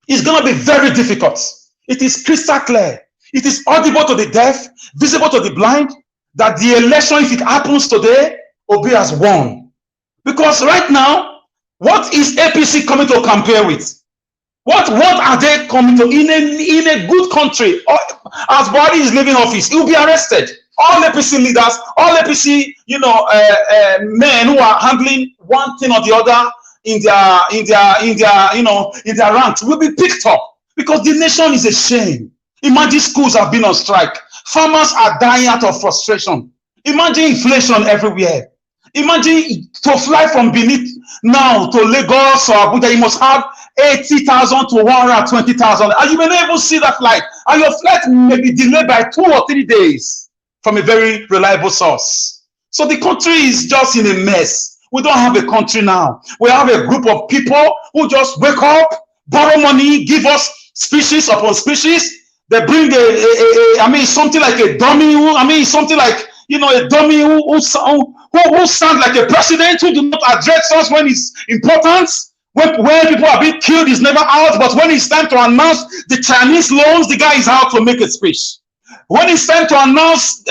It's going to be very difficult. It is crystal clear. It is audible to the deaf, visible to the blind, that the election, if it happens today, Obi has won. Because right now, what is APC coming to compare with? What are they coming to in a good country? As Buhari is leaving office, he will be arrested. All APC leaders, all APC, men who are handling one thing or the other in their ranks will be picked up, because the nation is a shame. Imagine schools have been on strike. Farmers are dying out of frustration. Imagine inflation everywhere. Imagine to fly from Benin now to Lagos or Abuja, you must have 80,000 to 120,000. And you may not even see that flight. And your flight may be delayed by 2 or 3 days from a very reliable source. So the country is just in a mess. We don't have a country now. We have a group of people who just wake up, borrow money, give us species upon species. They bring something like a dummy, something like, a dummy who sound like a president, who do not address us when it's important. When people are being killed, is never out. But when it's time to announce the Chinese loans, the guy is out to make a speech. When it's time to announce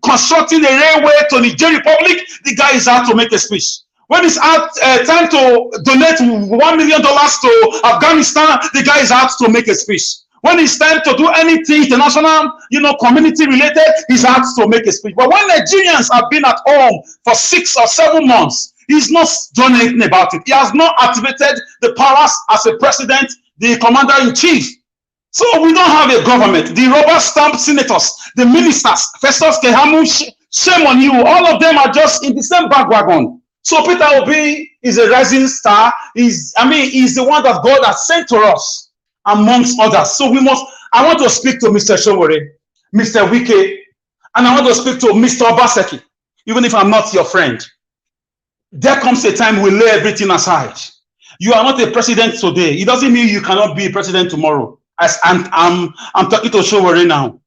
constructing a railway to Niger Republic, the guy is out to make a speech. When it's time to donate $1 million to Afghanistan, the guy is out to make a speech. When it's time to do anything international, community related, he's out to make a speech. But when Nigerians have been at home for 6 or 7 months, he's not done anything about it. He has not activated the powers as a president, the commander-in-chief. So we don't have a government. The rubber stamp senators, the ministers, Festus Kehamu, shame on you. All of them are just in the same bandwagon. So Peter Obi is a rising star. He's the one that God has sent to us, amongst others. So I want to speak to Mr. Showore, Mr. Wike, and I want to speak to Mr. Obaseki, even if I'm not your friend. There comes a time we lay everything aside. you are not a president today, it doesn't mean you cannot be a president tomorrow. As I'm talking to Showore now.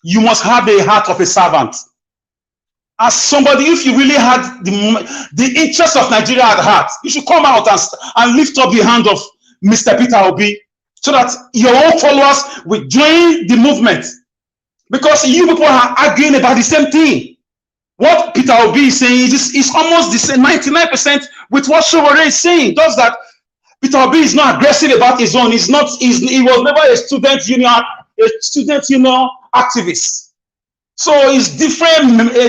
You must have a heart of a servant. As somebody, if you really had the interest of Nigeria at heart, you should come out and lift up the hand of Mr. Peter Obi, so that your own followers will join the movement. Because you people are arguing about the same thing. What Peter Obi is saying is almost the same, 99% with what Showore is saying. Just that Peter Obi is not aggressive about his own. He was never a student union activist. So it's a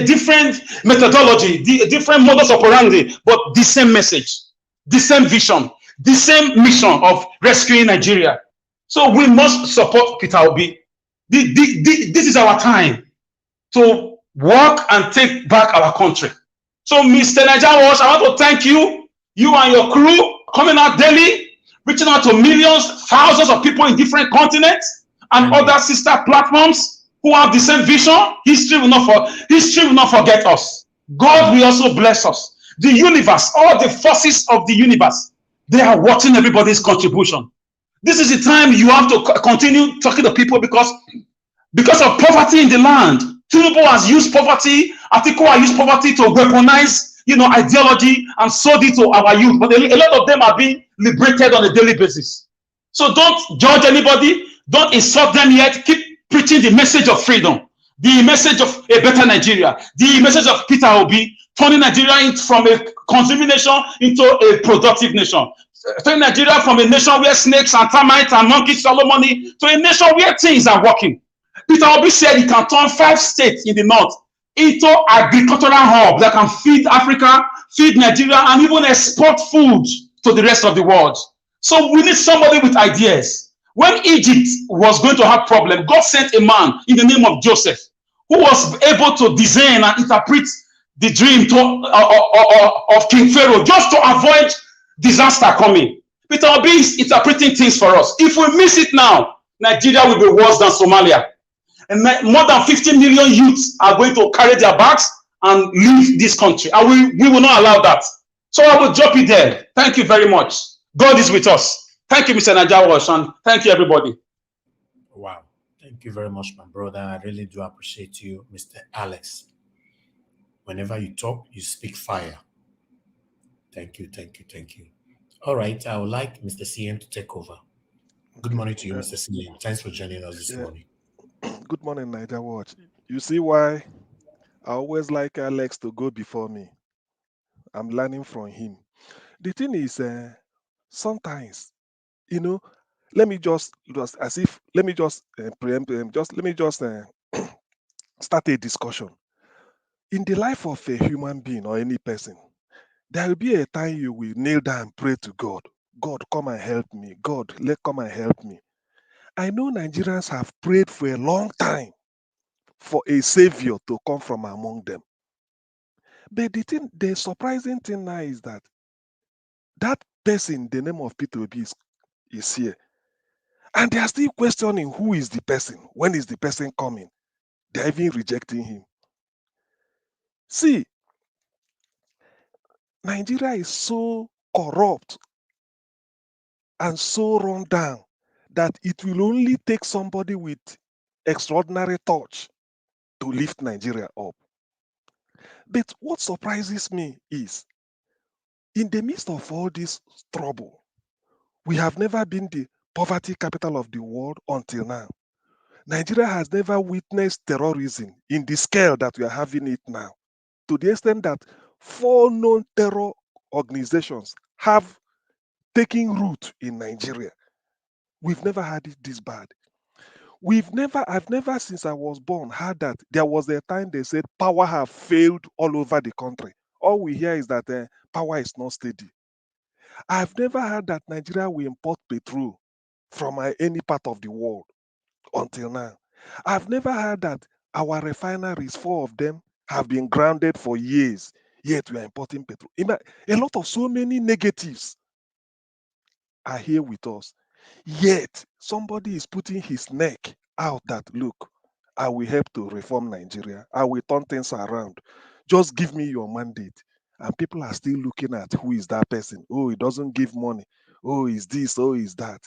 different methodology, a different modus operandi, but the same message, the same vision, the same mission of rescuing Nigeria. So we must support Peter Obi. This is our time to work and take back our country. So Mr. Nigeria Watch, I want to thank you and your crew coming out daily, reaching out to millions, thousands of people in different continents and other sister platforms who have the same vision. History will not forget us. God will also bless us. The universe, all the forces of the universe, they are watching everybody's contribution. This is the time you have to continue talking to people because of poverty in the land. Tinubu has used poverty, Atiku has used poverty to weaponize, ideology and sold it to our youth. But a lot of them are being liberated on a daily basis. So don't judge anybody. Don't insult them yet. Keep preaching the message of freedom, the message of a better Nigeria, the message of Peter Obi, turning Nigeria from a consuming nation into a productive nation. Turning Nigeria from a nation where snakes and termites and monkeys swallow money to a nation where things are working. Peter Obi said he can turn 5 states in the north into agricultural hub that can feed Africa, feed Nigeria, and even export food to the rest of the world. So we need somebody with ideas. When Egypt was going to have problem, God sent a man in the name of Joseph who was able to design and interpret the dream of King Pharaoh just to avoid disaster coming. Peter Obi is interpreting things for us. If we miss it now, Nigeria will be worse than Somalia. And more than 50 million youths are going to carry their bags and leave this country. And we will not allow that. So I will drop it there. Thank you very much. God is with us. Thank you, Mr. Najawash, and thank you, everybody. Wow. Thank you very much, my brother. I really do appreciate you, Mr. Alex. Whenever you talk, you speak fire. Thank you, thank you, thank you. All right, I would like Mr. CN to take over. Good morning to you, Mr. CN. Thanks for joining us this morning. Good morning, Niger Watch. You see why I always like Alex to go before me. I'm learning from him. The thing is, sometimes, let me just start a discussion. In the life of a human being or any person, there will be a time you will kneel down and pray to God. God, come and help me. God, come and help me. I know Nigerians have prayed for a long time for a savior to come from among them. But the surprising thing now is that person, the name of Peter Obi, is here. And they are still questioning who is the person. When is the person coming? They are even rejecting him. See, Nigeria is so corrupt and so run down that it will only take somebody with extraordinary touch to lift Nigeria up. But what surprises me is, in the midst of all this trouble, we have never been the poverty capital of the world until now. Nigeria has never witnessed terrorism in the scale that we are having it now, to the extent that 4 known terror organizations have taken root in Nigeria. We've never had it this bad. I've never since I was born heard that there was a time they said power have failed all over the country. All we hear is that power is not steady. I've never heard that Nigeria will import petrol from any part of the world until now. I've never heard that our refineries, 4 of them, have been grounded for years, yet we are importing petrol. A lot of so many negatives are here with us. Yet somebody is putting his neck out that, look, I will help to reform Nigeria. I will turn things around. Just give me your mandate. And people are still looking at who is that person. Oh, he doesn't give money. oh, is this, oh, is that.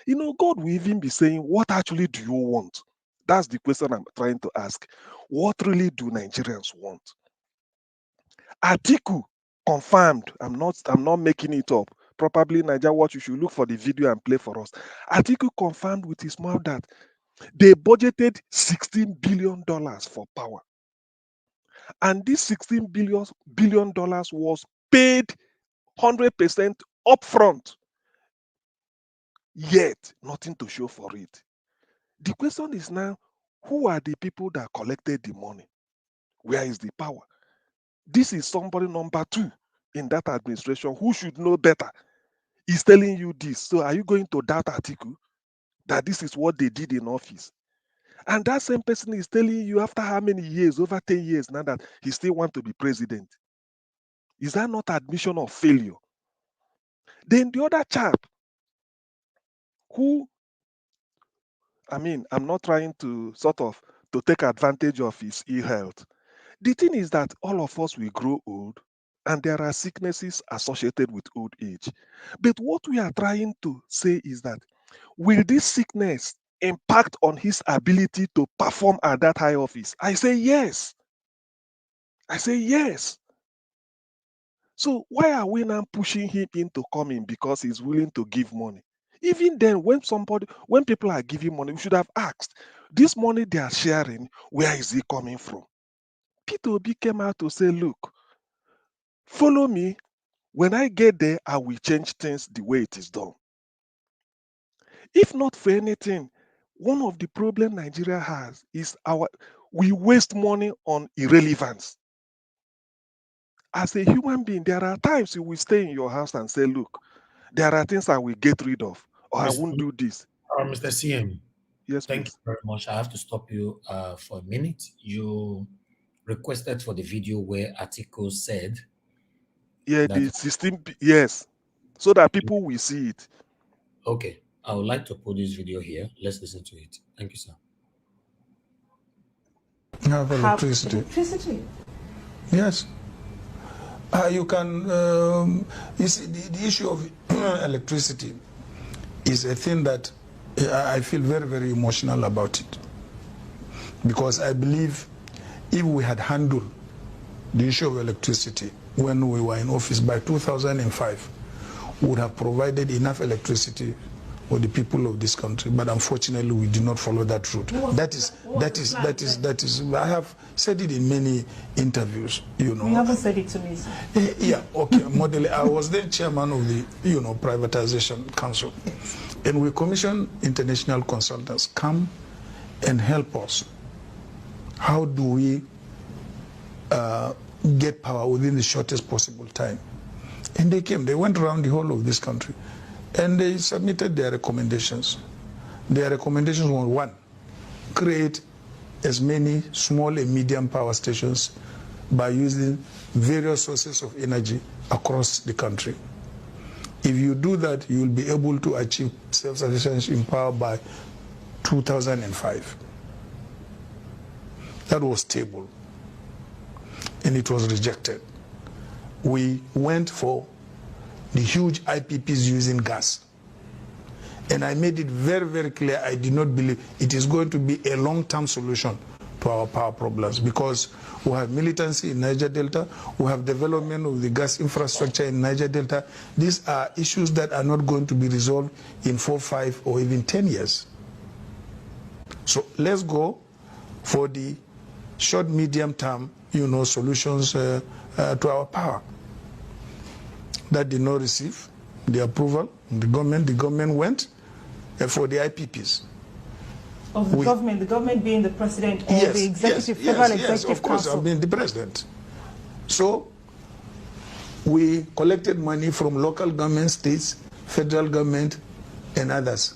You know, God will even be saying, what actually do you want? That's the question I'm trying to ask. What really do Nigerians want? Atiku confirmed. I'm not making it up. Probably Nigeria Watch, you should look for the video and play for us. Atiku confirmed with his mouth that they budgeted $16 billion for power. And this $16 billion was paid 100% upfront. Yet, nothing to show for it. The question is now, who are the people that collected the money? Where is the power? This is somebody number 2 in that administration who should know better. He's telling you this. So are you going to doubt Atiku that this is what they did in office? And that same person is telling you after how many years, over 10 years now, that he still wants to be president. Is that not admission of failure? Then the other chap who, I'm not trying to to take advantage of his ill health. The thing is that all of us will grow old and there are sicknesses associated with old age. But what we are trying to say is that, will this sickness impact on his ability to perform at that high office? I say yes. I say yes. So why are we now pushing him into coming because he's willing to give money? Even then, when people are giving money, we should have asked, this money they are sharing, where is it coming from? Peter Obi came out to say, look, follow me. When I get there, I will change things the way it is done. If not for anything, one of the problems Nigeria has is we waste money on irrelevance. As a human being, there are times you will stay in your house and say, look, there are things I will get rid of, or I won't do this. Mr. CM, yes, thank you very much. I have to stop you for a minute. You requested for the video where Atiku said, yeah, the system, yes, so that people will see it. Okay, I would like to put this video here. Let's listen to it. Thank you, sir. Have electricity. Yes. You can, you see, the issue of electricity is a thing that I feel very, very emotional about it. Because I believe if we had handled the issue of electricity when we were in office by 2005, we would have provided enough electricity for the people of this country. But unfortunately, we did not follow that route. That is, I have said it in many interviews, you know. You haven't said it to me, sir. Yeah, okay. I was then chairman of the, Privatization Council. And we commissioned international consultants come and help us. How do we get power within the shortest possible time? And they went around the whole of this country. And they submitted their recommendations. Their recommendations were: 1, create as many small and medium power stations by using various sources of energy across the country. If you do that, you will be able to achieve self-sufficiency in power by 2005. That was tabled, and it was rejected. We went for the huge IPPs using gas. And I made it very, very clear I did not believe it is going to be a long-term solution to our power problems, because we have militancy in Niger Delta, we have development of the gas infrastructure in Niger Delta. These are issues that are not going to be resolved in 4, 5, or even 10 years. So let's go for the short, medium-term, solutions to our power. That did not receive the approval of the government. The government went for the IPPs. Of the government being the president or the executive, federal executive of course, council. I've been the president. So we collected money from local government, states, federal government, and others.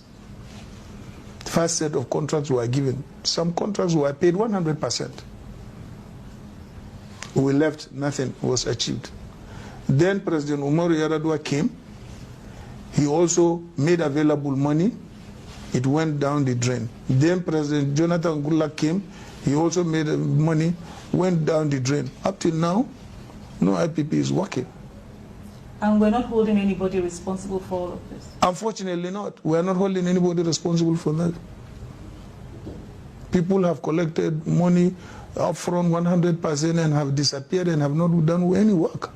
The first set of contracts were given. Some contracts were paid 100%. We left, nothing was achieved. Then President Umaru Yar'Adua came. He also made available money. It went down the drain. Then President Jonathan Goodluck came. He also made money, went down the drain. Up till now, no IPP is working. And we're not holding anybody responsible for all of this? Unfortunately not. We are not holding anybody responsible for that. People have collected money upfront 100% and have disappeared and have not done any work.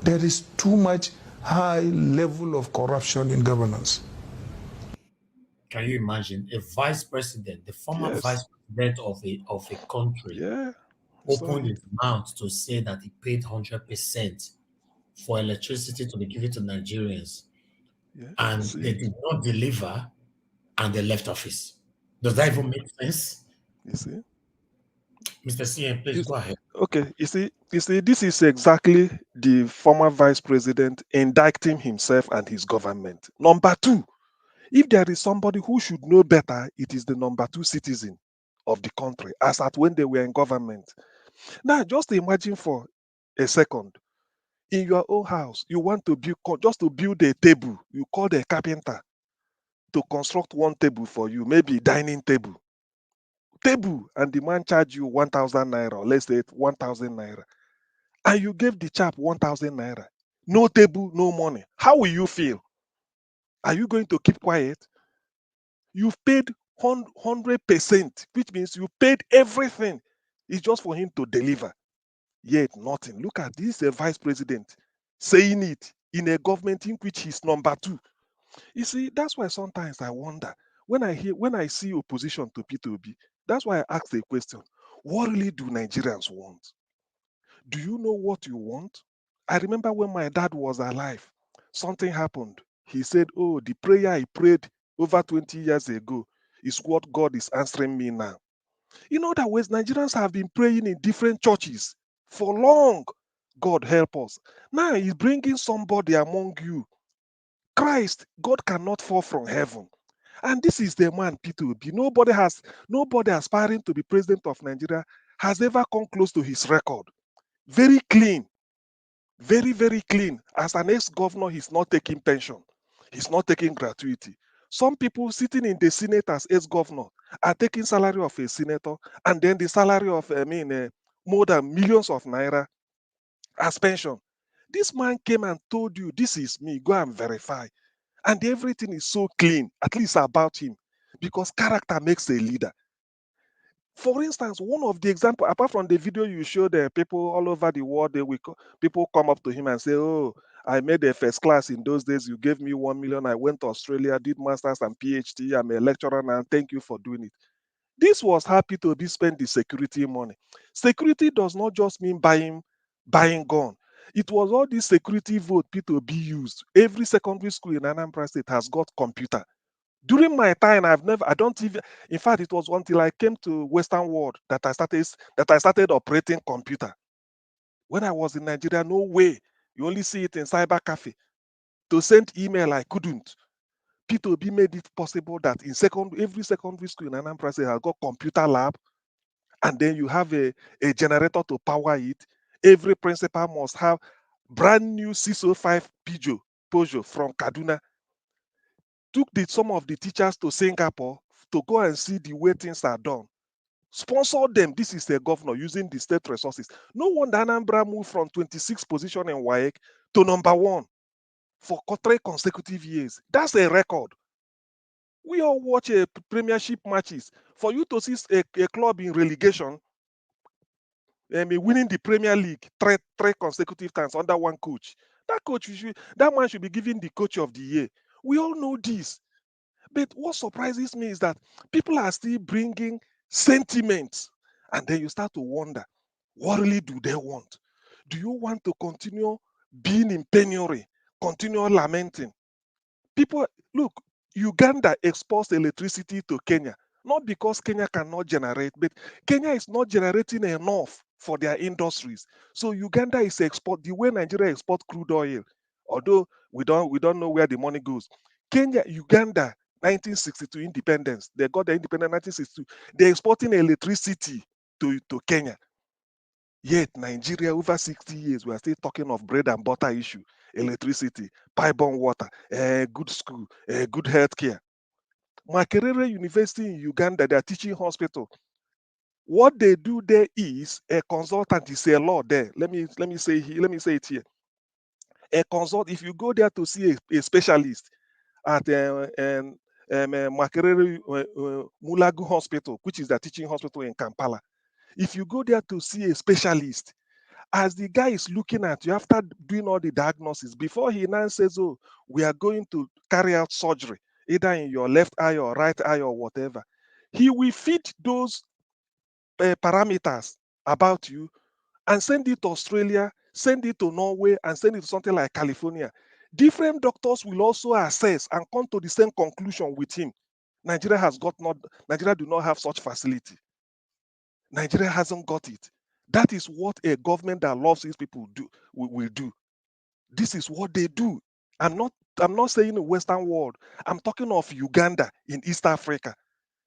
There is too much high level of corruption in governance. Can you imagine a vice president, the former vice president of a country, opened his mouth to say that he paid 100% for electricity to be given to Nigerians, and they did not deliver, and they left office? Does that even make sense? You see, Mr. CM, please go ahead. Okay, you see, this is exactly the former vice president indicting himself and his government. Number two, if there is somebody who should know better, it is the number two citizen of the country, as at when they were in government. Now, just imagine for a second, in your own house, you want to build, just to build a table, you call the carpenter to construct one table for you, maybe dining table, and the man charge you 1,000 naira, or let's say 1,000 naira, and you gave the chap 1,000 naira, no table, no money. How will you feel? Are you going to keep quiet? You've paid 100%, which means you paid everything. It's just for him to deliver. Yet nothing. Look at this, a vice president saying it in a government in which he's number two. You see, that's why sometimes I wonder when I see opposition to P2B. That's why I ask the question: what really do Nigerians want? Do you know what you want? I remember when my dad was alive, something happened. He said, "Oh, the prayer I prayed over 20 years ago is what God is answering me now." In other words, Nigerians have been praying in different churches for long. God help us. Now he's bringing somebody among you. Christ, God cannot fall from heaven. And this is the man, P2B. Nobody aspiring to be president of Nigeria has ever come close to his record. Very clean. Very, very clean. As an ex-governor, he's not taking pension. He's not taking gratuity. Some people sitting in the Senate as ex-governor are taking salary of a senator, and then the salary of, more than millions of naira as pension. This man came and told you, this is me, go and verify. And everything is so clean, at least about him, because character makes a leader. For instance, one of the examples, apart from the video you showed, people all over the world, people come up to him and say, "Oh, I made a first class in those days. You gave me 1 million. I went to Australia, did masters and PhD. I'm a lecturer now. Thank you for doing it." This was happy to be spent the security money. Security does not just mean buying gun. It was all this security vote P2B used. Every secondary school in Anambra State has got computer. During my time, in fact, it was until I came to Western world that I started operating computer. When I was in Nigeria, no way. You only see it in cyber cafe. To send email, I couldn't. P2B made it possible that in every secondary school in Anambra State has got computer lab, and then you have a generator to power it. Every principal must have brand new 605 Peugeot from Kaduna. Took some of the teachers to Singapore to go and see the way things are done. Sponsor them. This is the governor using the state resources. No wonder Anambra moved from 26th position in WAEC to number 1 for 3 consecutive years. That's a record. We all watch premiership matches. For you to see a club in relegation, winning the Premier League 3 consecutive times under one coach, that man should be given the coach of the year. We all know this. But what surprises me is that people are still bringing sentiments, and then you start to wonder, what really do they want? Do you want to continue being in penury, continue lamenting? People, look, Uganda exports electricity to Kenya, not because Kenya cannot generate, but Kenya is not generating enough for their industries. So Uganda is the way Nigeria exports crude oil, although we don't know where the money goes. Uganda, 1962 independence. They got their independence in 1962. They're exporting electricity to Kenya. Yet Nigeria, over 60 years, we are still talking of bread and butter issue, electricity, pipe-borne water, good school, good healthcare. Makerere University in Uganda, they are teaching hospital. What they do there is a consultant is a law there. Let me say it here. A consult, if you go there to see a specialist at Makerere Mulagu Hospital, which is the teaching hospital in Kampala, if you go there to see a specialist, as the guy is looking at you after doing all the diagnosis, before he now says, oh, we are going to carry out surgery, either in your left eye or right eye or whatever, he will feed those parameters about you and send it to Australia, send it to Norway, and send it to something like California. Different doctors will also assess and come to the same conclusion with him. Nigeria do not have such facility. Nigeria hasn't got it. That is what a government that loves its people will do. This is what they do. I'm not saying the Western world. I'm talking of Uganda in East Africa.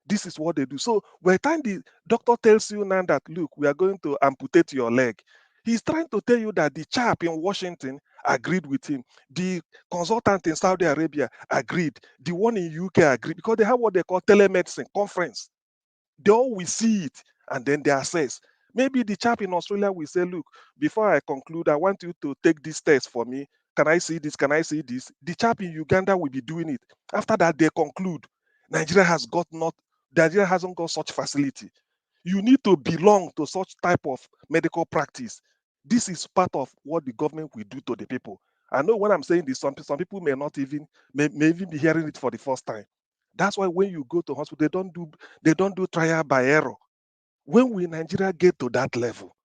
This is what they do. So by the time the doctor tells you now that, look, we are going to amputate your leg, he's trying to tell you that the chap in Washington agreed with him. The consultant in Saudi Arabia agreed. The one in UK agreed, because they have what they call telemedicine conference. They all will see it and then they assess. Maybe the chap in Australia will say, look, before I conclude, I want you to take this test for me. Can I see this? Can I see this? The chap in Uganda will be doing it. After that, they conclude. Nigeria hasn't got such facility. You need to belong to such type of medical practice. This is part of what the government will do to the people. I know when I'm saying this, some people may even be hearing it for the first time. That's why when you go to hospital, they don't do trial by error. When we in Nigeria get to that level,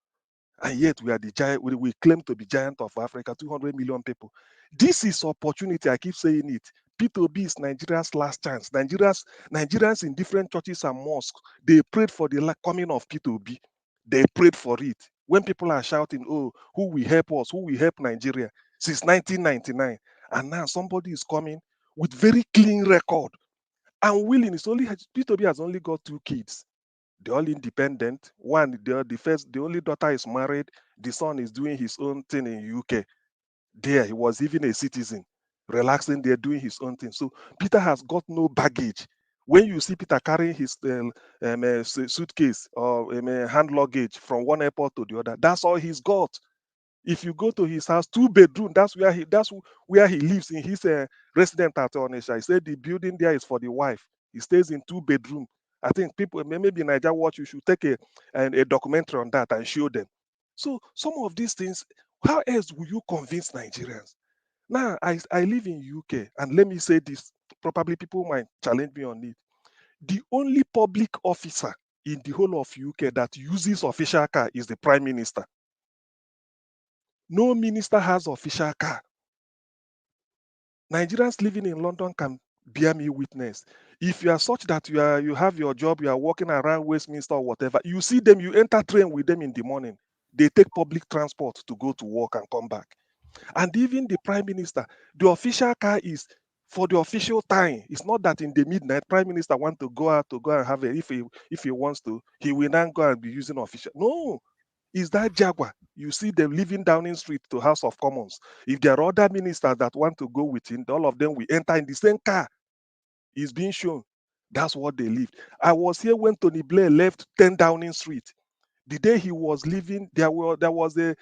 and yet we are the giant, we claim to be giant of Africa, 200 million people. This is opportunity. I keep saying it. P2B is Nigeria's last chance. Nigerians in different churches and mosques, they prayed for the coming of P2B. They prayed for it. When people are shouting, oh, who will help us? Who will help Nigeria? Since 1999. And now somebody is coming with very clean record and willing. P2B has only got 2 kids. They're all independent. One, the only daughter is married. The son is doing his own thing in UK. There, he was even a citizen, relaxing there, doing his own thing. So Peter has got no baggage. When you see Peter carrying his suitcase or hand luggage from one airport to the other, that's all he's got. If you go to his house, 2-bedroom, that's where he lives in his residence at Onisha. He said the building there is for the wife. He stays in 2-bedroom. I think people, maybe in Nigeria Watch, you should take a documentary on that and show them. So some of these things, how else will you convince Nigerians? Now, I live in UK, and let me say this, probably people might challenge me on it. The only public officer in the whole of UK that uses official car is the Prime Minister. No minister has official car. Nigerians living in London can bear me witness. If you are such that you have your job, you are walking around Westminster or whatever, you see them, you enter train with them in the morning. They take public transport to go to work and come back. And even the Prime Minister, the official car is for the official time. It's not that in the midnight, Prime Minister want to go out to go and have it. If he wants to, he will not go and be using official. No, is that Jaguar. You see them living Downing Street to House of Commons. If there are other ministers that want to go with him, all of them will enter in the same car. It's being shown. That's what they lived. I was here when Tony Blair left 10 Downing Street. The day he was leaving, there was a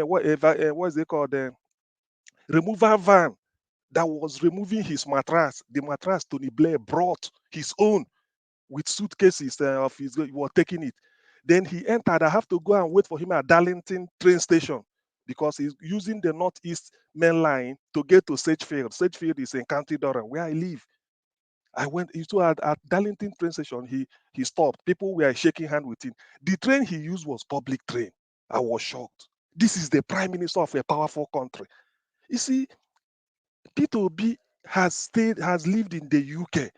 what is it called? Removal van that was removing his mattress. The mattress Tony Blair brought his own with suitcases of his. He was taking it. Then he entered. I have to go and wait for him at Darlington train station because he's using the Northeast Main Line to get to Sedgefield. Sedgefield is in County Durham, where I live. I went into at Darlington train station. He stopped. People were shaking hands with him. The train he used was public train. I was shocked. This is the Prime Minister of a powerful country. You see, P2B has lived in the UK.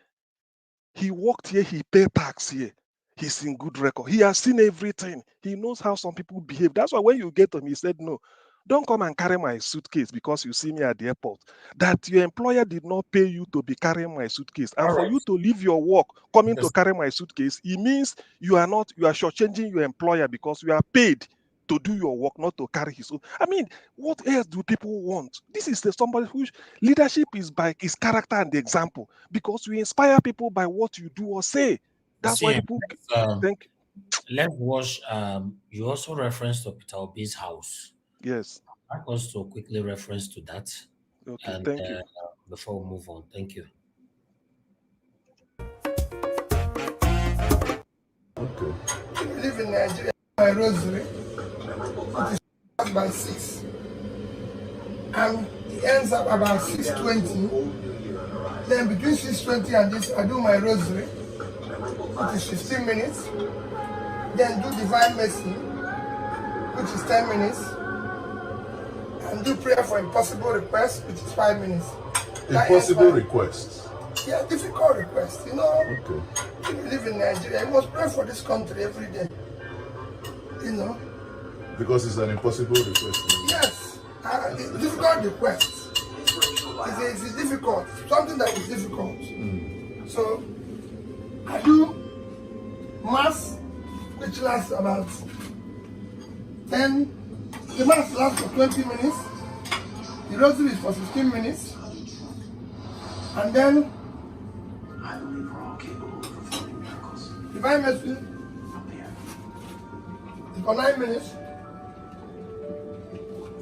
He worked here, he paid tax here. He's in good record. He has seen everything. He knows how some people behave. That's why when you get to him, he said, no, don't come and carry my suitcase because you see me at the airport. That your employer did not pay you to be carrying my suitcase. And for you to leave your work, coming to carry my suitcase, it means you are shortchanging your employer because you are paid to do your work, not to carry his own. I mean, what else do people want? This is somebody whose leadership is by his character and the example, because you inspire people by what you do or say. That's why people think. Let's watch. You also referenced to Peter Obi's house. Yes. like us to quickly reference to that. Okay, And thank you. before we move on, thank you. Okay. If you live in Nigeria, my rosary, it is by 6. And it ends up about 6:20. Then between 6:20 and this, I do my rosary. It is 15 minutes. Then do divine mercy, which is 10 minutes. And do prayer for impossible requests, which is 5 minutes. Impossible requests? Yeah, difficult requests. You know, okay. If you live in Nigeria, you must pray for this country every day. You know? Because it's an impossible request. Yes. Difficult request. It's difficult. Something that is difficult. So, I do mass, which lasts about 10. The mass lasts for 20 minutes. The rosary is for 15 minutes. And then, divine mercy is for 9 minutes.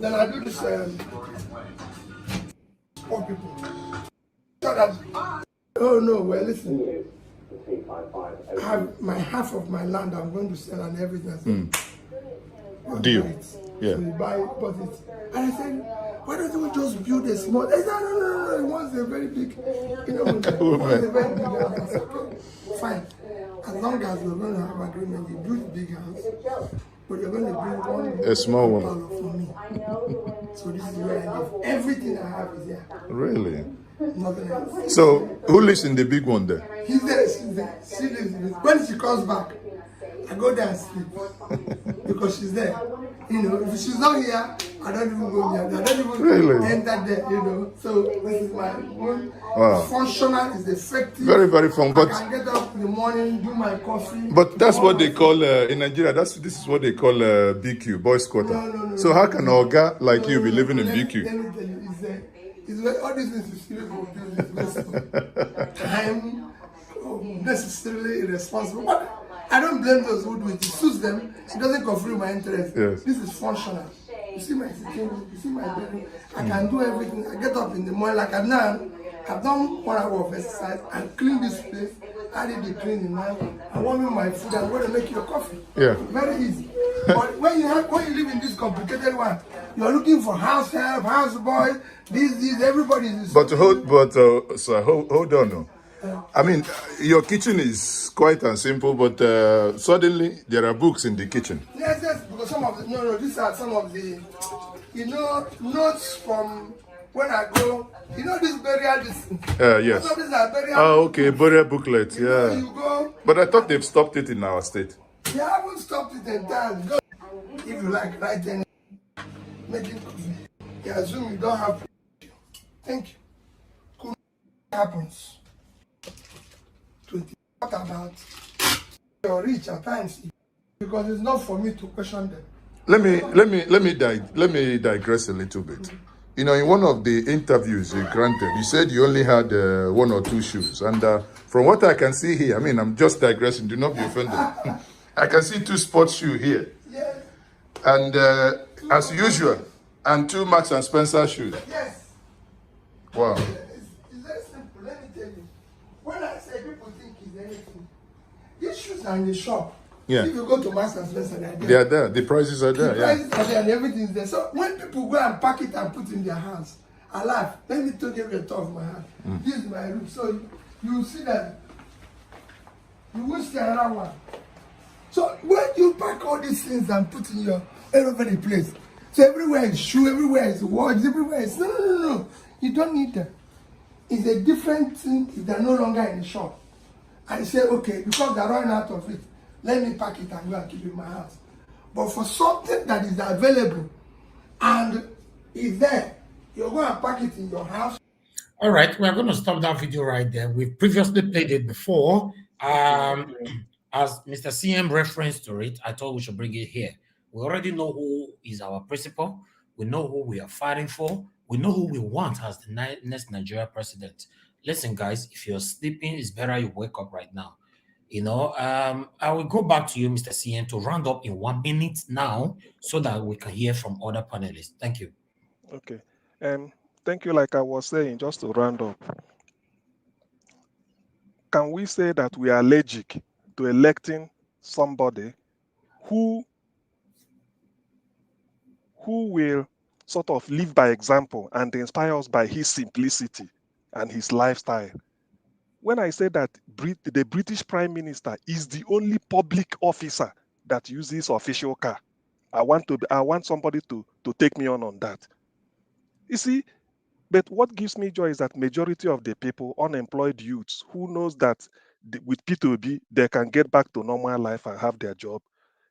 Then I do this poor people. So that, oh no, well listen. I have my half of my land I'm going to sell and everything. Deal. Yeah. So you buy it, bought it. And I said, why don't we just build a small? They said, no. It wants a very big, you know, it wants a very big house. I said, okay, fine. As long as we're going to have agreement, you build a big house, but you're going to build a small one for me. So this is where I live. Everything I have is here. Really? Nothing else. So, who lives in the big one there? He's there, she's there. She lives in it. When she comes back, I go there and sleep. Because she's there. You know, if she's not here, I don't even go there. I don't even enter there, you know. So this is my own functional, is effective. Very, very fun. But I can get up in the morning, do my coffee. But that's what they call in Nigeria. This is what they call BQ, boys quarter. No. So how can Oga like you be living in BQ? Let me tell you, it's like all these things is I'm necessarily irresponsible. But I don't blame those who do it. It suits them. It doesn't conflict my interest. Yes. This is functional. You see my situation, you see my bedroom. I can do everything. I get up in the morning like I've done 1 hour of exercise and clean this place. I did the cleaning now. I warm my food. I'm going to make your coffee. Yeah. Very easy. But when you live in this complicated one, you're looking for house help, house boy, this, everybody is. But hold on. No. I mean, your kitchen is quite and simple, but suddenly there are books in the kitchen. Yes, because some of the, these are some of the, notes from when I go, this burial, yes. Some of these are burial. Oh, okay, burial booklets, yeah. You go, but I thought they've stopped it in our state. They haven't stopped it entirely. Go, if you like, write any, making coffee. You assume you don't have. Thank you. Cool happens. 20. What about you're rich at times? Because it's not for me to question them. Let me digress a little bit. In one of the interviews you granted, you said you only had 1 or 2 shoes, and from what I can see here, I mean, I'm just digressing. Do not be offended. I can see 2 sports shoes here, yes. And as usual, and 2 Marks and Spencer shoes. Yes. Wow. It's very simple. Let me tell you. When I say people think it's anything, these shoes are in the shop. Yeah. If you go to Marks and Spencer, they are there. The prices are there. The prices are there and everything's there. So when people go and pack it and put it in their hands, I laugh. Let me give you a tour of my hand. This is my room. So you will see that you won't see another one. So when you pack all these things and put in your all over the place, so everywhere is shoe, everywhere is watch, everywhere is no. You don't need them. It's a different thing if they're no longer in the shop. I say, okay, because they're running out of it, let me pack it and go and keep it in my house. But for something that is available and is there, you're going to pack it in your house. All right, we're going to stop that video right there. We've previously played it before. As Mr. CM referenced to it, I thought we should bring it here. We already know who is our principal. We know who we are fighting for. We know who we want as the next Nigeria president. Listen, guys, if you're sleeping, it's better you wake up right now. I will go back to you, Mr. CM, to round up in 1 minute now so that we can hear from other panelists. Thank you. Okay. Thank you. Like I was saying, just to round up, can we say that we are allergic to electing somebody who will sort of live by example and inspire us by his simplicity and his lifestyle? When I say that the British Prime Minister is the only public officer that uses official car, I want somebody to take me on that. You see, but what gives me joy is that majority of the people, unemployed youths, who knows that with P2B, they can get back to normal life and have their job.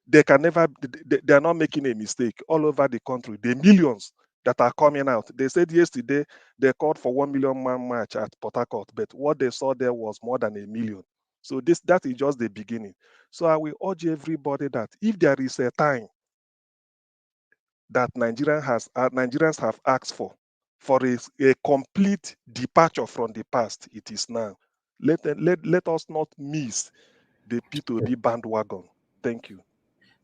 They can never, they are not making a mistake all over the country. The millions that are coming out. They said yesterday they called for 1 million man march at Port Harcourt, but what they saw there was more than 1 million. So that is just the beginning. So I will urge everybody that if there is a time that Nigerians have asked for a complete departure from the past, it is now. Let us not miss the P2B bandwagon. Thank you.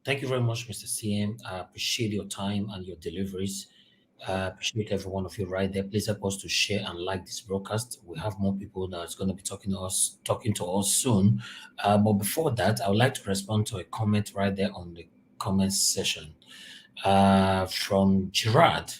Thank you very much, Mr. CM. I appreciate your time and your deliveries. I appreciate every one of you right there. Please help us to share and like this broadcast. We have more people that's going to be talking to us soon. But before that, I would like to respond to a comment right there on the comment section from Gerard.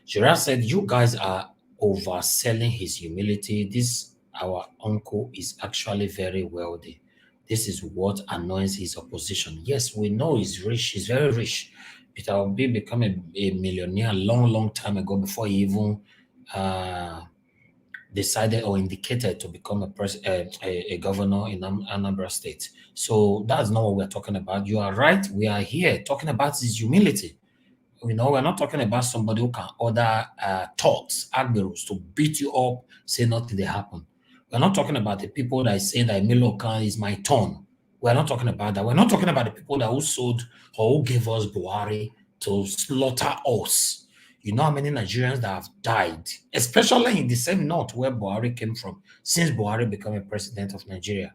Gerard said, "You guys are overselling his humility. This our uncle is actually very wealthy. This is what annoys his opposition." Yes, we know he's rich. He's very rich. Peter Obi became a millionaire long time ago before he even decided or indicated to become a governor in Anambra State. So that's not what we're talking about. You are right. We are here talking about his humility. We're not talking about somebody who can order thugs, admirals to beat you up, say nothing they happen. We're not talking about the people that say that Milokan is my turn. We're not talking about that. We're not talking about the people that who sold or who gave us Buhari to slaughter us. You know how many Nigerians that have died, especially in the same north where Buhari came from, since Buhari became a president of Nigeria.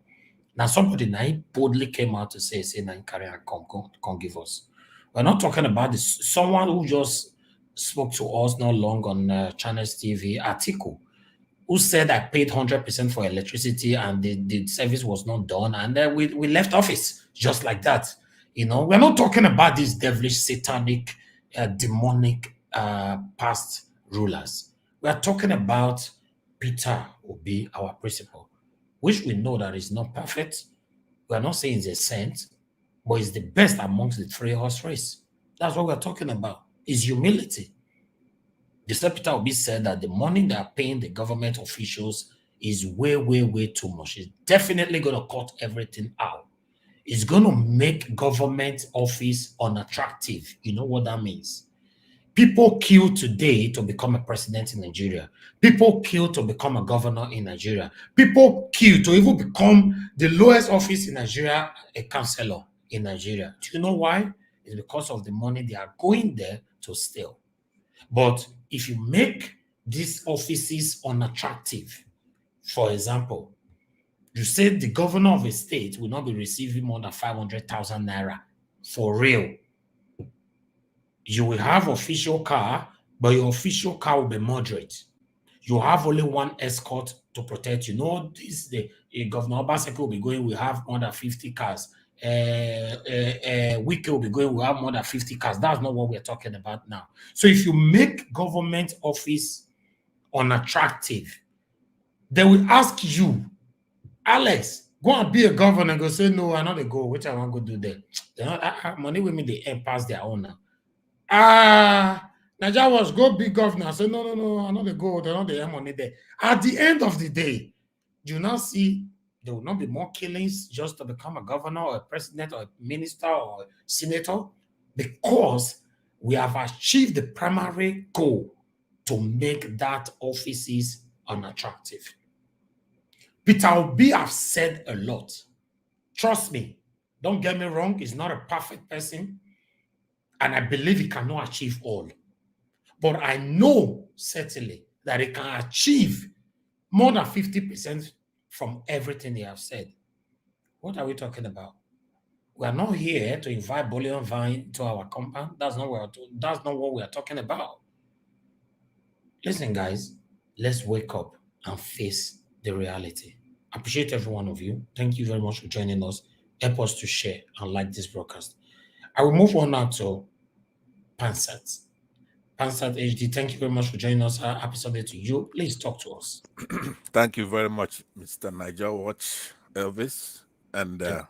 Now somebody now boldly came out to say now carry and come give us. We're not talking about this. Someone who just spoke to us not long on Channels TV, Atiku, who said I paid 100% for electricity and the service was not done, and then we left office just like that. We're not talking about these devilish, satanic, demonic past rulers. We are talking about Peter Obi, our principal, which we know that is not perfect. We are not saying it's a saint, but it's the best amongst the three-horse race. That's what we're talking about, is humility. The Peter Obi said that the money they are paying the government officials is way too much. It's definitely going to cut everything out. It's going to make government office unattractive. You know what that means? People kill today to become a president in Nigeria. People kill to become a governor in Nigeria. People kill to even become the lowest office in Nigeria, a councillor in Nigeria. Do you know why? It's because of the money they are going there to steal. But if you make these offices unattractive, for example, you say the governor of a state will not be receiving more than 500,000 naira for real. You will have official car, but your official car will be moderate. You have only one escort to protect you. The Governor Obaseki will be going, we have more than 50 cars. Wike will be going, we have more than 50 cars. That's not what we're talking about now. So if you make government office unattractive, they will ask you, Alex, go and be a governor. Go say, no, I'm not a go. Which I want to go do there. Money with me, they pass their own now. Nigeria was go be governor. I said, no, I'm not the go. They're not the money there. At the end of the day, do you not see there will not be more killings just to become a governor or a president or a minister or a senator? Because we have achieved the primary goal to make that offices unattractive. Peter Obi has said a lot. Trust me, don't get me wrong, he's not a perfect person. And I believe he cannot achieve all. But I know certainly that he can achieve more than 50% from everything he has said. What are we talking about? We are not here to invite Bolion Vine to our compound. That's not what we are talking about. Listen, guys, let's wake up and face the reality. Appreciate every one of you. Thank you very much for joining us. Help us to share and like this broadcast. I will move on now to Pansat. Pansat HD, thank you very much for joining us. Happy Sunday to you. Please talk to us. Thank you very much, Mr. Niger Watch Elvis, and the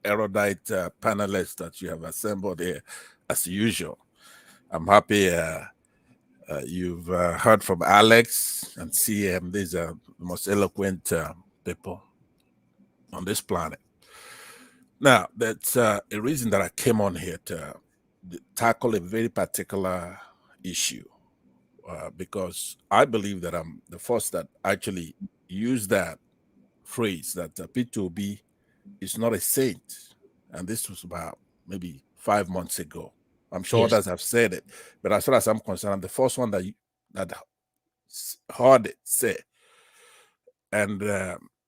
erudite panelists that you have assembled here, as usual. I'm happy you've heard from Alex and CM. These are the most eloquent people on this planet. Now, that's a reason that I came on here to tackle a very particular issue, because I believe that I'm the first that actually used that phrase that P2B is not a saint. And this was about maybe 5 months ago. I'm sure others have said it, but as far as I'm concerned, I'm the first one that heard it say. And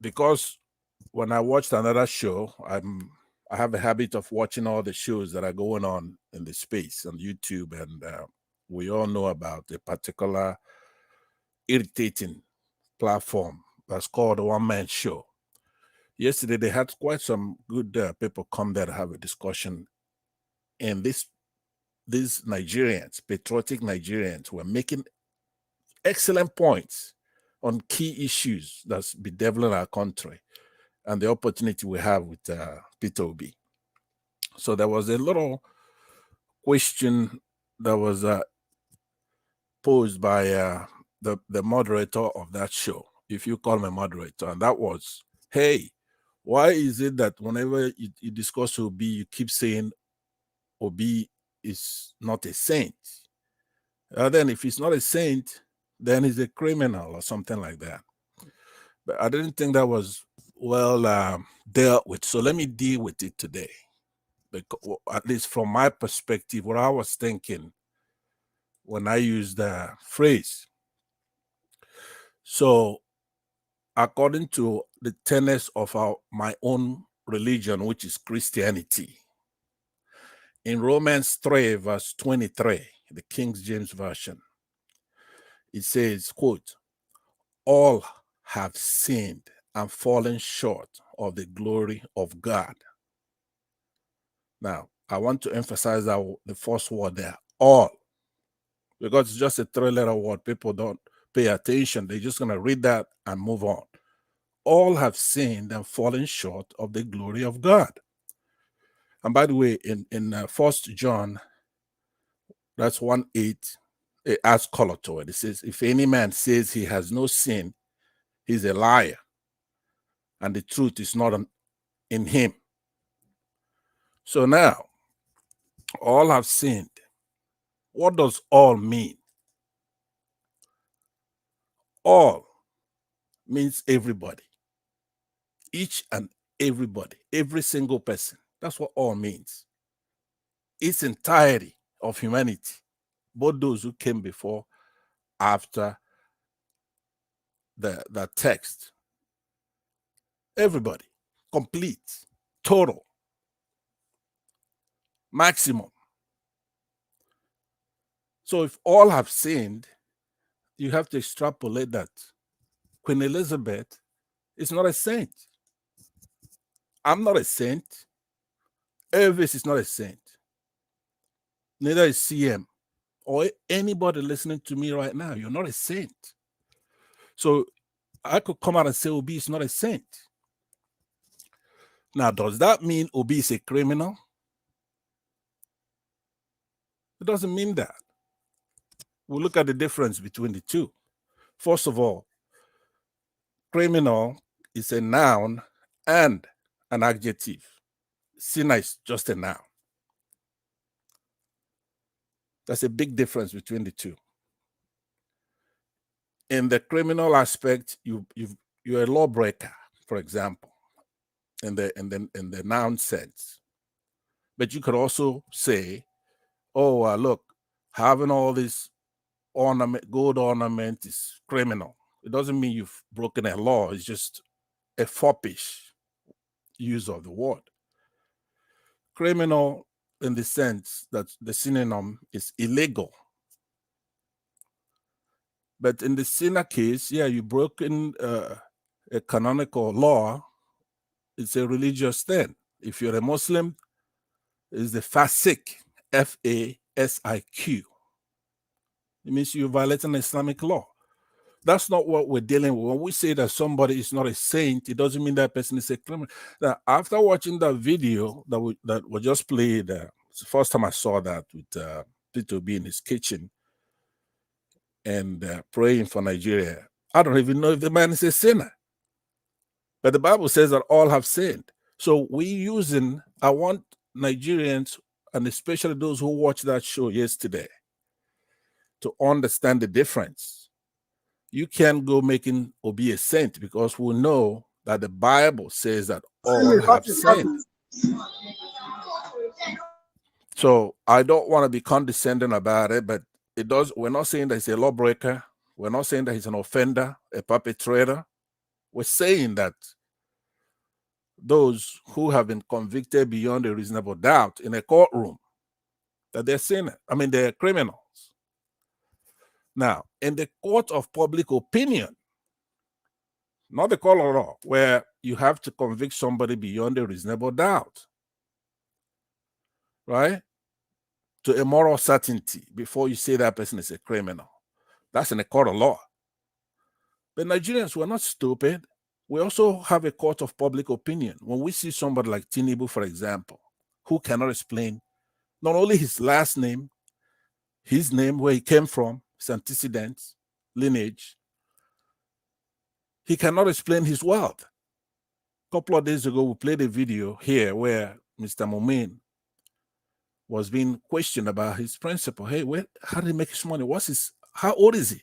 because when I watched another show, I have a habit of watching all the shows that are going on in the space on YouTube, and we all know about a particular irritating platform that's called a one-man show. Yesterday, they had quite some good people come there to have a discussion, and these Nigerians, patriotic Nigerians, were making excellent points on key issues that's bedeviling our country and the opportunity we have with P2B. So there was a little question that was posed by the moderator of that show, if you call me moderator, and that was, hey, why is it that whenever you discuss Obi, you keep saying Obi is not a saint? Then if he's not a saint, then he's a criminal or something like that. But I didn't think that was well dealt with. So let me deal with it today. Because, at least from my perspective, what I was thinking when I used the phrase. So according to the tenets of my own religion, which is Christianity, in Romans 3, verse 23, the King James Version, it says, quote, all have sinned and fallen short of the glory of God. Now, I want to emphasize that the first word there, all, because it's just a three-letter word. People don't pay attention. They're just going to read that and move on. All have sinned and fallen short of the glory of God. And by the way, in 1 John, that's 1:8, it adds color to it. It says, if any man says he has no sin, he's a liar, and the truth is not in him. So now, all have sinned. What does all mean? All means everybody. Each and everybody, every single person. That's what all means. It's entirety of humanity, both those who came before, after the text. Everybody, complete, total, maximum. So if all have sinned, you have to extrapolate that Queen Elizabeth is not a saint. I'm not a saint. Elvis is not a saint. Neither is CM or anybody listening to me right now. You're not a saint. So I could come out and say Obi is not a saint. Now, does that mean Obi is a criminal? It doesn't mean that. We'll look at the difference between the two. First of all, criminal is a noun and an adjective. Sinner is just a noun. That's a big difference between the two. In the criminal aspect, you're a lawbreaker, for example, in the noun sense. But you could also say, oh, look, having all this ornament, gold ornament is criminal. It doesn't mean you've broken a law. It's just a foppish use of the word. Criminal in the sense that the synonym is illegal. But in the sinner case, yeah, you broke in a canonical law. It's a religious thing. If you're a Muslim, it's the fasik, F-A-S-I-Q. It means you're violating Islamic law. That's not what we're dealing with. When we say that somebody is not a saint, it doesn't mean that person is a criminal. Now, after watching that video that we just played, it's the first time I saw that with Peter B in his kitchen and praying for Nigeria. I don't even know if the man is a sinner. But the Bible says that all have sinned. So I want Nigerians, and especially those who watched that show yesterday, to understand the difference. You can't go making Obi a saint, because we know that the Bible says that all have sinned. So I don't want to be condescending about it, but we're not saying that he's a lawbreaker. We're not saying that he's an offender, a perpetrator. We're saying that those who have been convicted beyond a reasonable doubt in a courtroom, that they're sinners. I mean, they're criminals. Now, in the court of public opinion, not the court of law, where you have to convict somebody beyond a reasonable doubt, right? To a moral certainty before you say that person is a criminal. That's in a court of law. But Nigerians, we're not stupid. We also have a court of public opinion. When we see somebody like Tinubu, for example, who cannot explain not only his last name, his name, where he came from, his antecedents, lineage, he cannot explain his wealth. A couple of days ago, we played a video here where Mr. Momin was being questioned about his principal. Hey, how did he make his money? How old is he?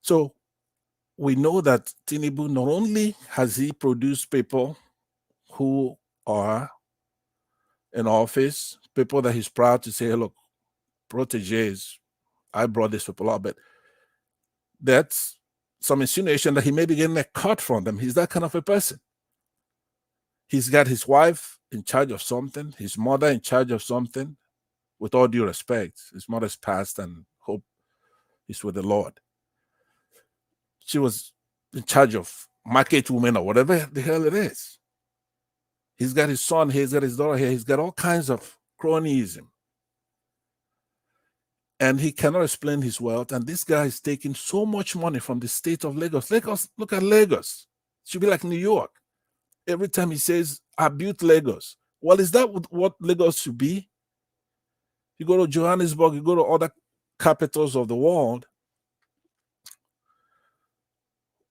So we know that Tinubu, not only has he produced people who are in office, people that he's proud to say, hey, look, proteges, I brought these people up, but that's some insinuation that he may be getting a cut from them. He's that kind of a person. He's got his wife in charge of something, his mother in charge of something. With all due respect, his mother's passed and hope he's with the Lord. She was in charge of market women or whatever the hell it is. He's got his son here, he's got his daughter here, he's got all kinds of cronyism. And he cannot explain his wealth. And this guy is taking so much money from the state of Lagos. Lagos, look at Lagos. It should be like New York. Every time he says, I built Lagos. Well, is that what Lagos should be? You go to Johannesburg, you go to other capitals of the world,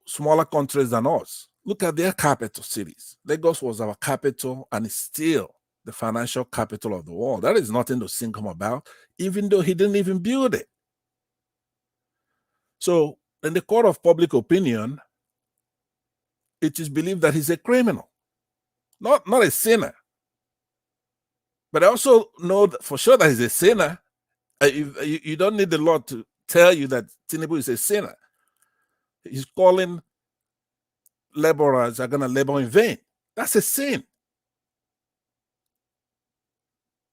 smaller countries than us. Look at their capital cities. Lagos was our capital and is still the financial capital of the world. That is nothing to sing home about, even though he didn't even build it. So in the court of public opinion, it is believed that he's a criminal, not a sinner. But I also know for sure that he's a sinner. You don't need the law to tell you that Tinubu is a sinner. He's calling laborers are going to labor in vain. That's a sin.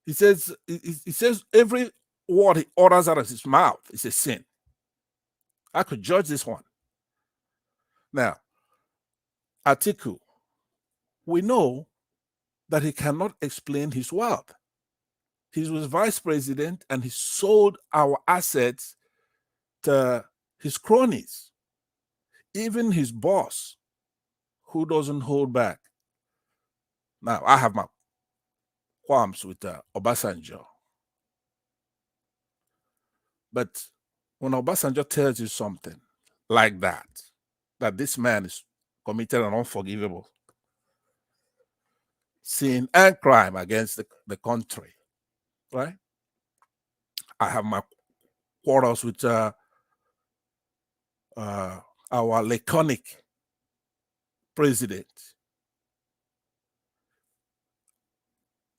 He says every word he utters out of his mouth is a sin. I could judge this one. Now, Atiku, we know that he cannot explain his wealth. He was vice president and he sold our assets to his cronies. Even his boss, who doesn't hold back. Now, I have my qualms with Obasanjo. But when Obasanjo tells you something like that this man is committed an unforgivable sin and crime against the country, right? I have my quarrels with our laconic president.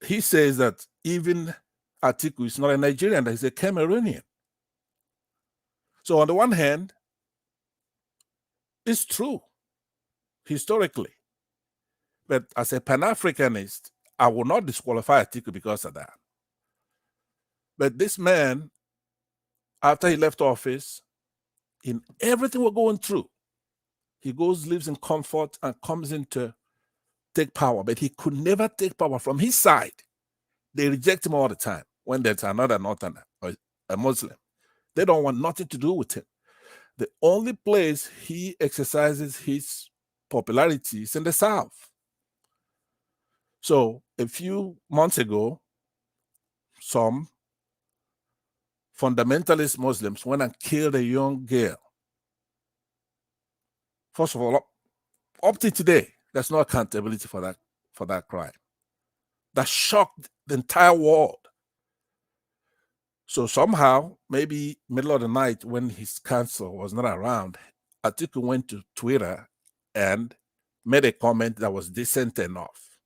He says that even Atiku is not a Nigerian, that he's a Cameroonian. So on the one hand, it's true, historically. But as a Pan-Africanist, I will not disqualify Atiku because of that. But this man after he left office, in everything we're going through, he goes, lives in comfort, and comes in to take power. But he could never take power from his side. They reject him all the time. When there's another northerner or a Muslim, they don't want nothing to do with him. The only place he exercises his popularity is in the South. So a few months ago, some fundamentalist Muslims went and killed a young girl. First of all, up to today, there's no accountability for that crime. That shocked the entire world. So somehow, maybe middle of the night when his counsel was not around, Atiku went to Twitter and made a comment that was decent enough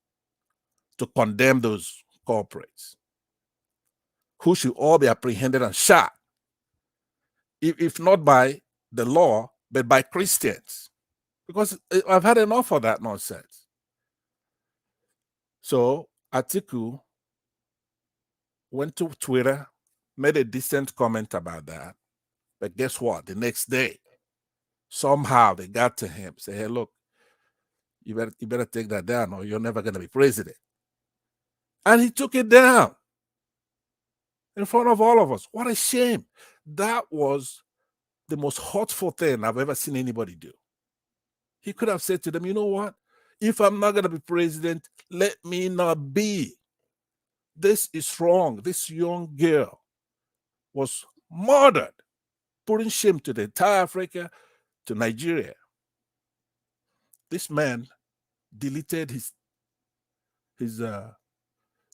to condemn those culprits, who should all be apprehended and shot, if not by the law, but by Christians. Because I've had enough of that nonsense. So Atiku went to Twitter, made a decent comment about that. But guess what? The next day, somehow they got to him, say, hey, look, you better take that down or you're never going to be president. And he took it down in front of all of us. What a shame. That was the most hurtful thing I've ever seen anybody do. He could have said to them, you know what? If I'm not going to be president, let me not be. This is wrong. This young girl was murdered, putting shame to the entire Africa, to Nigeria. This man deleted his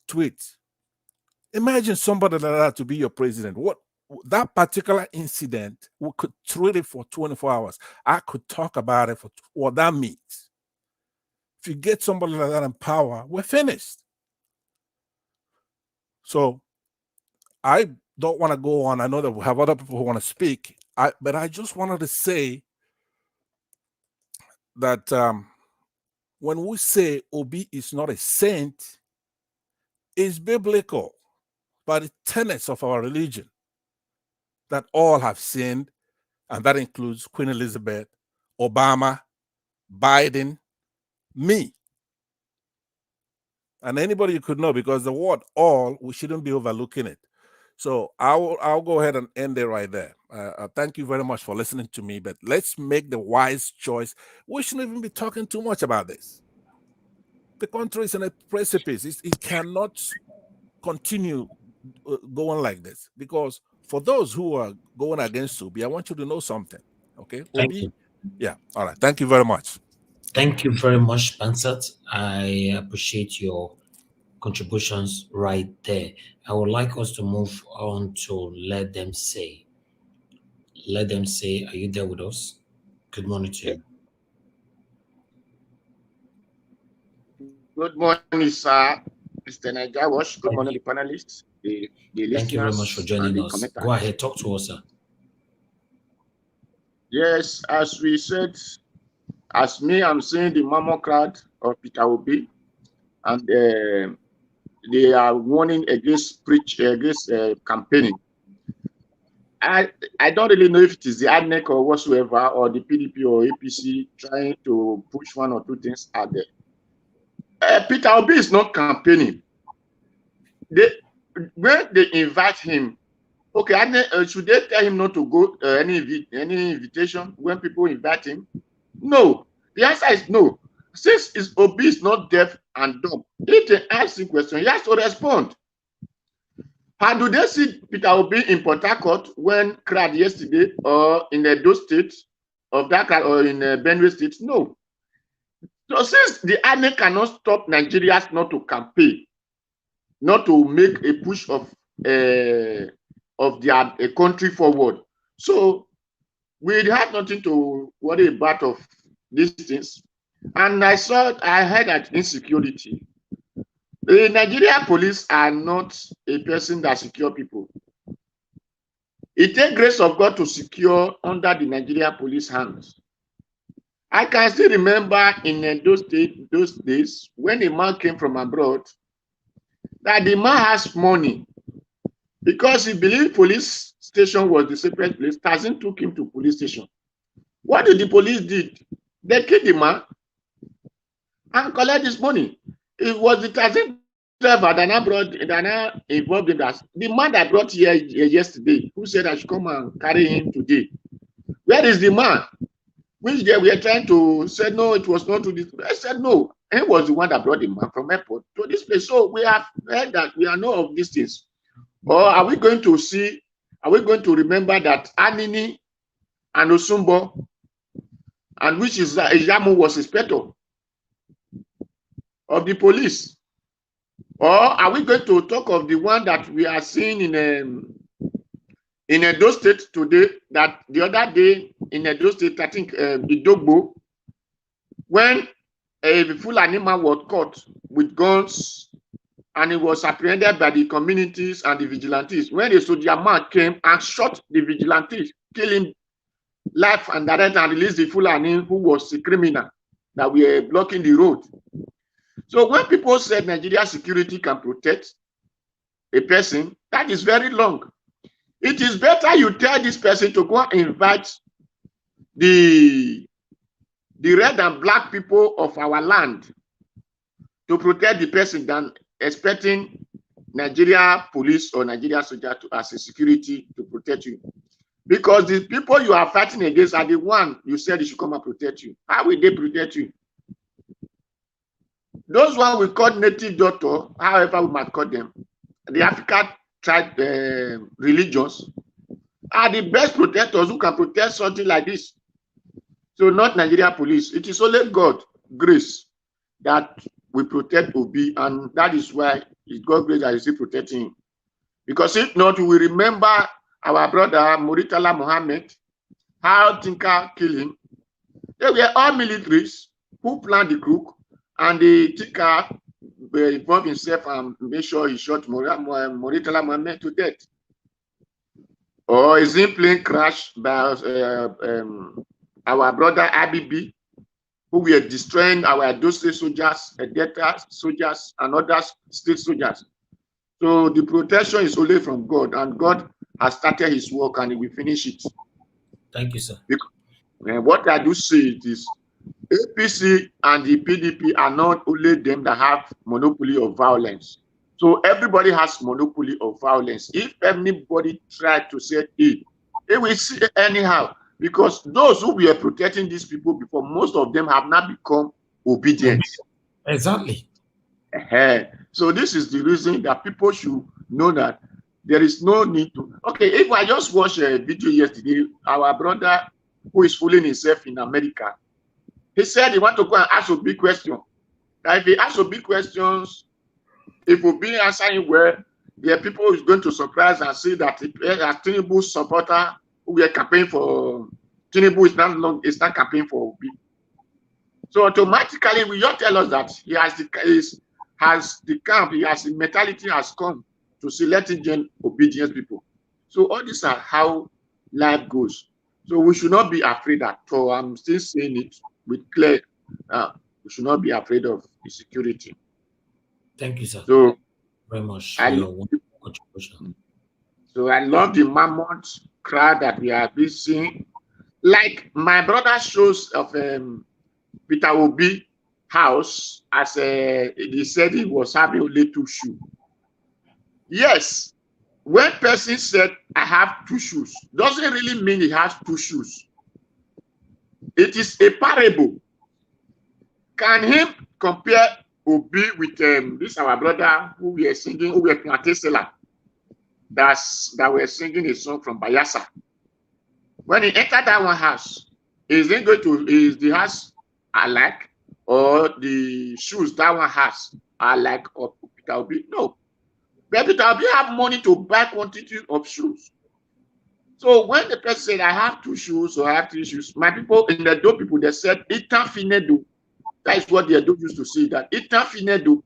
tweets. Imagine somebody like that to be your president. What that particular incident, we could treat it for 24 hours. I could talk about it for what that means. If you get somebody like that in power, we're finished. So I don't want to go on. I know that we have other people who want to speak, but I just wanted to say that when we say Obi is not a saint, it's biblical by the tenets of our religion that all have sinned, and that includes Queen Elizabeth, Obama, Biden, me, and anybody you could know, because the word all, we shouldn't be overlooking it. So I'll go ahead and end it right there. Thank you very much for listening to me, but let's make the wise choice. We shouldn't even be talking too much about this. The country is in a precipice. It cannot continue going like this, because for those who are going against Obi, I want you to know something. Okay, Thank Obi, you. yeah, all right. Thank you very much. Thank you very much, Bansat. I appreciate your contributions right there. I would like us to move on to Let Them Say. Let Them Say, are you there with us? Good morning to you. Good morning, sir. Mr. Najawash. Good morning, the panelists, the listeners. Thank you very much for joining us. Go ahead, talk to us, sir. Yes, as we said, as me, I'm seeing the Mamocrat of Peter Obi, and they are warning against campaigning. I don't really know if it is the INEC or whatsoever, or the PDP or APC trying to push one or two things out there. Peter Obi is not campaigning. When they invite him, okay, should they tell him not to go any invitation when people invite him? No. The answer is no. Since Obi is not deaf and dumb, if they ask him question, he has to respond. How do they see Peter Obi in Port Harcourt when crowd yesterday, or in Edo State of that crowd, or in Benue State? No. So since the INEC cannot stop Nigerians not to campaign, not to make a push of their country forward, so we have nothing to worry about of these things. And I heard that insecurity. The Nigerian police are not a person that secure people. It takes grace of God to secure under the Nigerian police hands. I can still remember in those days when a man came from abroad, that the man has money because he believed police station was the safest place, Tazin took him to police station. What did the police did? They killed the man and collect his money. It was the Tazin driver that now involved in that. The man that brought here yesterday, who said I should come and carry him today. Where is the man? Which they were trying to say no, it was not to this. I said no. He was the one that brought the man from airport to this place. So we have heard that we are know of these things. Or are we going to see? Are we going to remember that Anini and Osumbo, and which is Ijamu was inspector of the police? Or are we going to talk of the one that we are seeing in Edo State today, that the other day in Edo State, I think Idogbo, when a full animal was caught with guns and it was apprehended by the communities and the vigilantes. When a soldier man came and shot the vigilantes, killing life and direct, and released the Fulani who was a criminal that were blocking the road. So when people said Nigeria security can protect a person, that is very long. It is better you tell this person to go and invite the red and black people of our land to protect the person than expecting Nigeria police or Nigeria soldier to as a security to protect you. Because the people you are fighting against are the one you said they should come and protect you. How will they protect you? Those one we call native doctor, however we might call them, the African tribe religions, are the best protectors who can protect something like this. So not Nigeria police. It is only God, grace, that will protect Obi, and that is why it's God's grace that is still protecting him. Because if not, we will remember our brother Muritala Mohammed, how Tinker killed him. They were all militaries who planned the crook, and the Tinker involved himself and made sure he shot Muritala Mohammed to death. Or is in plane crash by our brother Abibi, who were destroying our those state soldiers, Delta soldiers, and other state soldiers. So the protection is only from God, and God has started his work and he will finish it. Thank you, sir. Because, what I do say is APC and the PDP are not only them that have monopoly of violence. So everybody has monopoly of violence. If anybody tried to say it will see anyhow. Because those who were protecting these people before, most of them have not become obedient. Exactly. So this is the reason that people should know that there is no need to. Okay, if I just watched a video yesterday, our brother who is fooling himself in America, he said he want to go and ask a big question. That if he asks a big questions, if we'll be answering well, there are people who is going to surprise and see that as Tinubu's supporter who were campaigning for Tinubu is not campaigning for Obi. So automatically we just tell us that he has the camp, he has the mentality has come to select obedient people. So all these are how life goes. So we should not be afraid at all. I'm still saying it with clear. We should not be afraid of the security. Thank you, sir. So very much. I love the mammoth crowd that we have been seeing. Like my brother shows of Peter Obi house, as he said he was having only 2 shoes. Yes, when person said I have 2 shoes, doesn't really mean he has 2 shoes. It is a parable. Can him compare Obi with this our brother who we are singing, who we are Plantasela, that were singing a song from Bayelsa? When he entered that one house, is the house alike, or the shoes that one has are like of Peter Obi? No. But Peter Obi have money to buy quantity of shoes. So when the person said, I have 2 shoes or I have 3 shoes, my people in the Edo people, they said, Itan finedo. That is what the Edo used to say, that Itan finedo,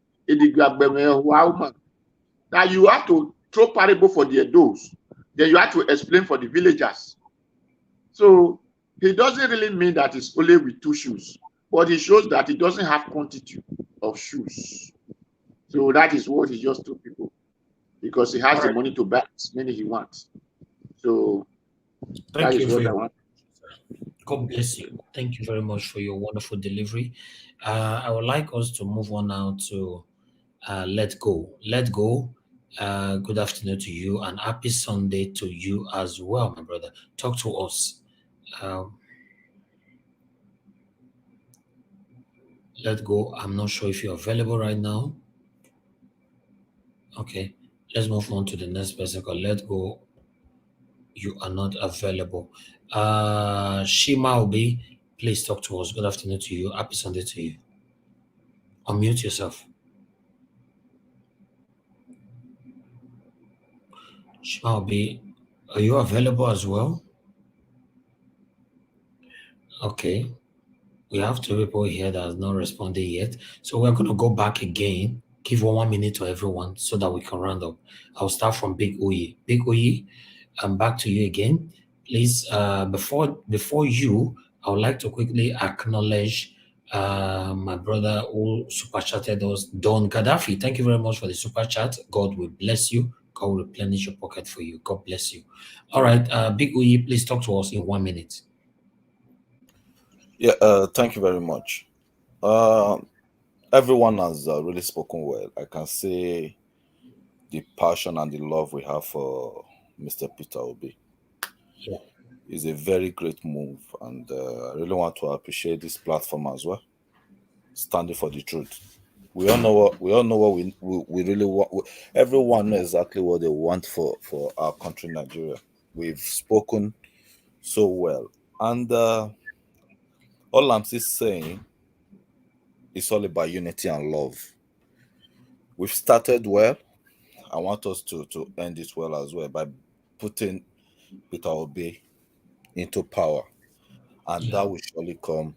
that you have to throw parable for the Edos. Then you have to explain for the villagers. So he doesn't really mean that it's only with 2 shoes, but he shows that he doesn't have quantity of shoes. So that is what he just told people, because he has the money to buy as many he wants. So Thank that you is for what I your, want. God bless you. Thank you very much for your wonderful delivery. I would like us to move on now to Let Go. Let Go. Good afternoon to you and happy Sunday to you as well, my brother. Talk to us. Let Go. I'm not sure if you're available right now. Okay, let's move on to the next person. Let Go. You are not available. Shima Obi, please talk to us. Good afternoon to you. Happy Sunday to you. Unmute yourself. Shima Obi, are you available as well? Okay. We have two people here that have not responded yet. So we're going to go back again. Give 1 minute to everyone so that we can round up. I'll start from Big Oyi. Big Oyi, I'm back to you again. Please, before you, I would like to quickly acknowledge my brother who super chatted us, Don Gaddafi. Thank you very much for the super chat. God will bless you. God will replenish your pocket for you. God bless you. All right, Big Oyi, please talk to us in 1 minute. Yeah, thank you very much. Everyone has really spoken well. I can see the passion and the love we have for Mr. Peter Obi. Yeah. It's a very great move, and I really want to appreciate this platform as well. Standing for the truth. We all know what we really want. Everyone knows exactly what they want for our country, Nigeria. We've spoken so well, and all I'm still saying is all about unity and love. We've started well. I want us to end it well as well by putting Peter Obi into power, and that will surely come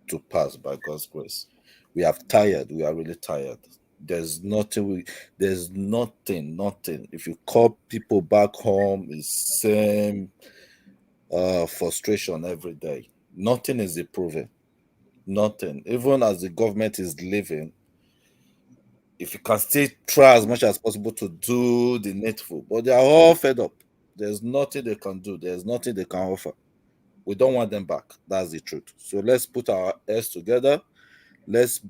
to pass by God's grace. We are tired. We are really tired. There's nothing. Nothing. If you call people back home, it's same frustration every day. Nothing is improving. Nothing. Even as the government is leaving, if you can still try as much as possible to do the needful, but they are all fed up. There's nothing they can do. There's nothing they can offer. We don't want them back. That's the truth. So let's put our heads together. Let's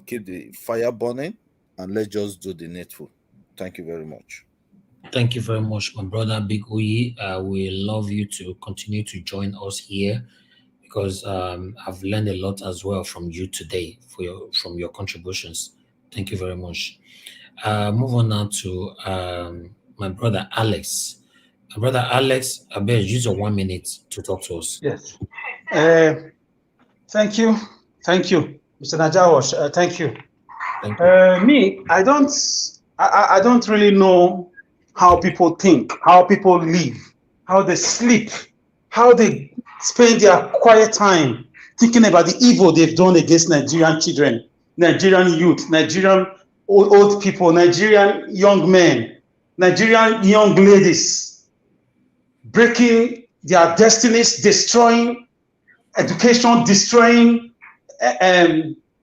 keep the fire burning, and let's just do the needful. Thank you very much. Thank you very much, my brother Big Oyi. We love you to continue to join us here because I've learned a lot as well from you today from your contributions. Thank you very much. Move on now to my brother Alex. My brother Alex, I beg use your 1 minute to talk to us. Yes. Thank you, Mr. Najawash. Thank you. Thank you. Me, I don't really know how people think, how people live, how they sleep, how they spend their quiet time thinking about the evil they've done against Nigerian children, Nigerian youth, Nigerian old people, Nigerian young men, Nigerian young ladies, breaking their destinies, destroying education, destroying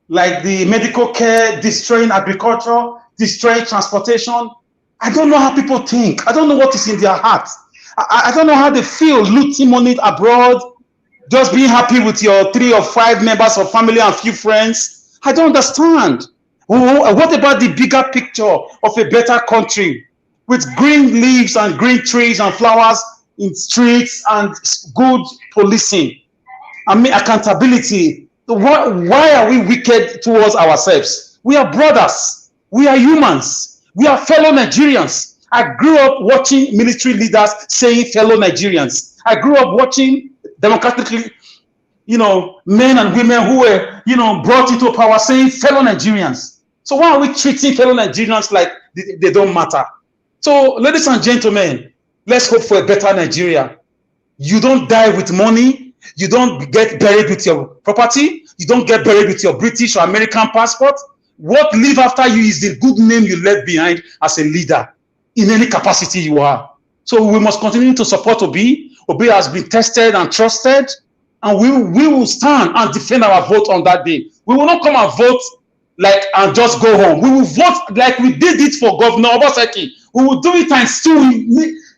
like the medical care, destroying agriculture, destroying transportation. I don't know how people think. I don't know what is in their hearts. I don't know how they feel looting money abroad, just being happy with your 3 or 5 members of family and few friends. I don't understand. What about the bigger picture of a better country with green leaves and green trees and flowers in streets and good policing? I mean, accountability. Why are we wicked towards ourselves? We are brothers. We are humans. We are fellow Nigerians. I grew up watching military leaders saying fellow Nigerians. I grew up watching democratically, men and women who were, brought into power saying fellow Nigerians. So why are we treating fellow Nigerians like they don't matter? So, ladies and gentlemen, let's hope for a better Nigeria. You don't die with money. You don't get buried with your property. You don't get buried with your British or American passport. What live after you is the good name you left behind as a leader in any capacity you are. So we must continue to support Obi. Obi has been tested and trusted, and we will stand and defend our vote on that day. We will not come and vote and just go home. We will vote like we did it for Governor Obaseki. We will do it and still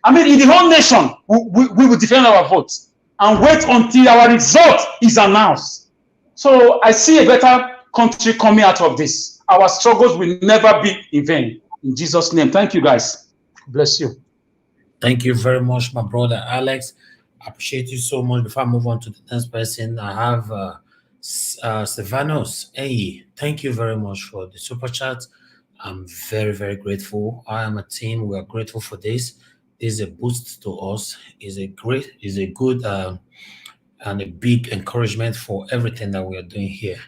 I mean, in the whole nation, we will defend our votes and wait until our result is announced. So I see a better country coming out of this. Our struggles will never be in vain. In Jesus' name, thank you, guys. Bless you. Thank you very much, my brother Alex. I appreciate you so much. Before I move on to the next person, I have Stefanos. Hey, thank you very much for the super chat. I'm very, very grateful. I am a team. We are grateful for this. This is a boost to us. Is a good and a big encouragement for everything that we are doing here.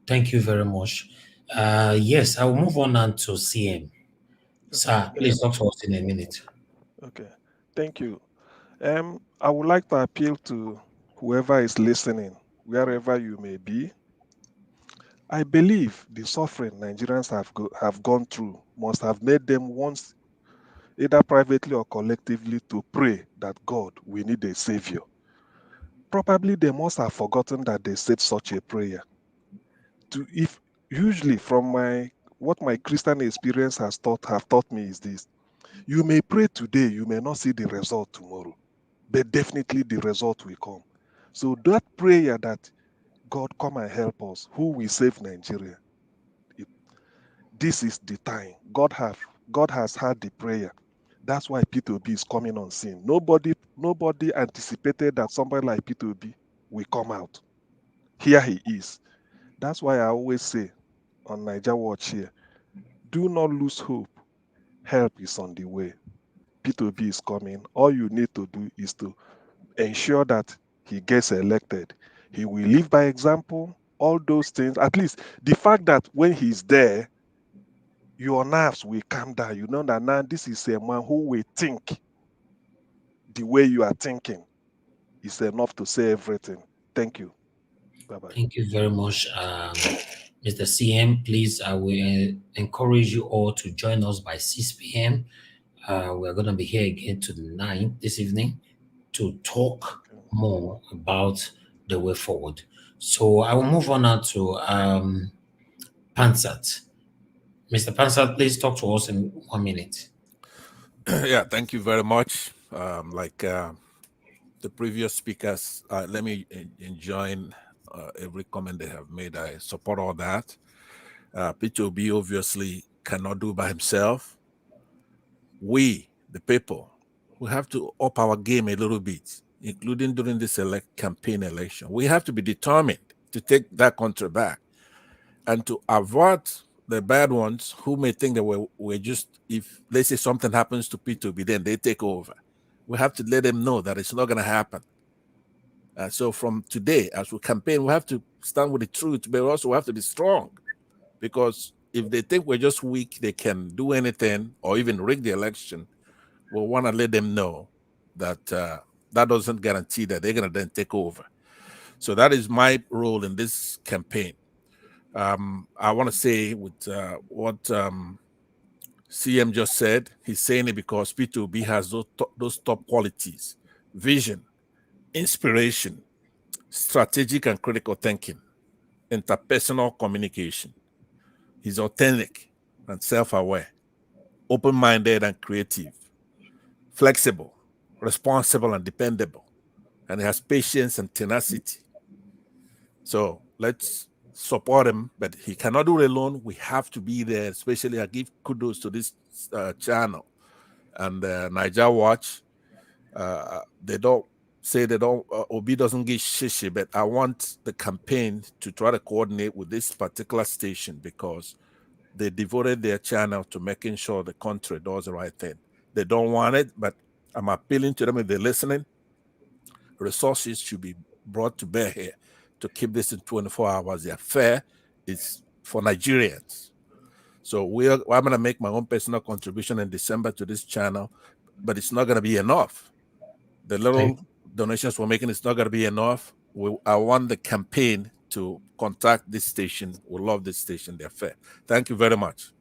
Thank you very much. Yes, I will move on now to CM. Sir, please talk to us in a minute. Okay, thank you. I would like to appeal to whoever is listening, wherever you may be. I believe the suffering Nigerians have gone through must have made them once, either privately or collectively, to pray that God, we need a savior. Probably they must have forgotten that they said such a prayer. Usually from what my Christian experience have taught me is this: you may pray today, you may not see the result tomorrow, but definitely the result will come. So that prayer that God come and help us, who will save Nigeria, this is the time. God has heard the prayer. That's why P2B is coming on scene. Nobody anticipated that somebody like P2B will come out. Here he is. That's why I always say on Niger Watch here, do not lose hope. Help is on the way. P2B is coming. All you need to do is to ensure that he gets elected. He will live by example, all those things. At least the fact that when he's there, your nerves will calm down. You know that now this is a man who will think the way you are thinking. Is enough to say everything. Thank you. Bye-bye. Thank you very much, Mr. CM. Please, I will encourage you all to join us by 6 p.m. We're going to be here again tonight, this evening, to talk more about the way forward. So I will move on now to Pansat. Mr. Pansat, please talk to us in 1 minute. Yeah, thank you very much. The previous speakers, let me join every comment they have made. I support all that. P2B obviously cannot do by himself. We, the people, we have to up our game a little bit, including during this campaign election. We have to be determined to take that country back and to avert the bad ones who may think that we're just, if let's say something happens to P2B, then they take over. We have to let them know that it's not going to happen. So from today, as we campaign, we have to stand with the truth, but also we have to be strong, because if they think we're just weak, they can do anything or even rig the election. We want to let them know that that doesn't guarantee that they're going to then take over. So that is my role in this campaign. I want to say with what CM just said, he's saying it because P2B has those top qualities: vision, inspiration, strategic and critical thinking, interpersonal communication. He's authentic and self-aware, open-minded and creative, flexible, responsible and dependable, and he has patience and tenacity. So let's support him, but he cannot do it alone. We have to be there. Especially, I give kudos to this channel and Niger Watch. They don't say Obi doesn't get shishi, but I want the campaign to try to coordinate with this particular station because they devoted their channel to making sure the country does the right thing. They don't want it, but I'm appealing to them if they're listening. Resources should be brought to bear here to keep this in 24 hours. They're fair. It's for Nigerians. So I'm going to make my own personal contribution in December to this channel, but it's not going to be enough. The little donations we're making is not going to be enough. I want the campaign to contact this station. We love this station. They're fair. Thank you very much.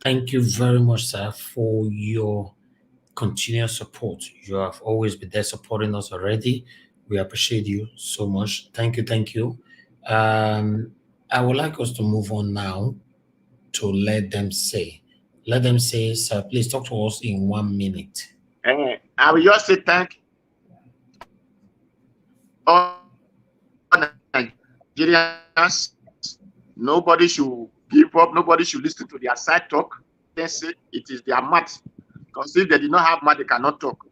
Thank you very much, sir, for your continuous support. You have always been there supporting us already. We appreciate you so much. Thank you. Thank you. I would like us to move on now to let them say. Let them say, sir, please talk to us in 1 minute. I will just say thank all Nigerians. Nobody should give up. Nobody should listen to their side talk. They say it is their mouth. Because if they did not have mouth, they cannot talk.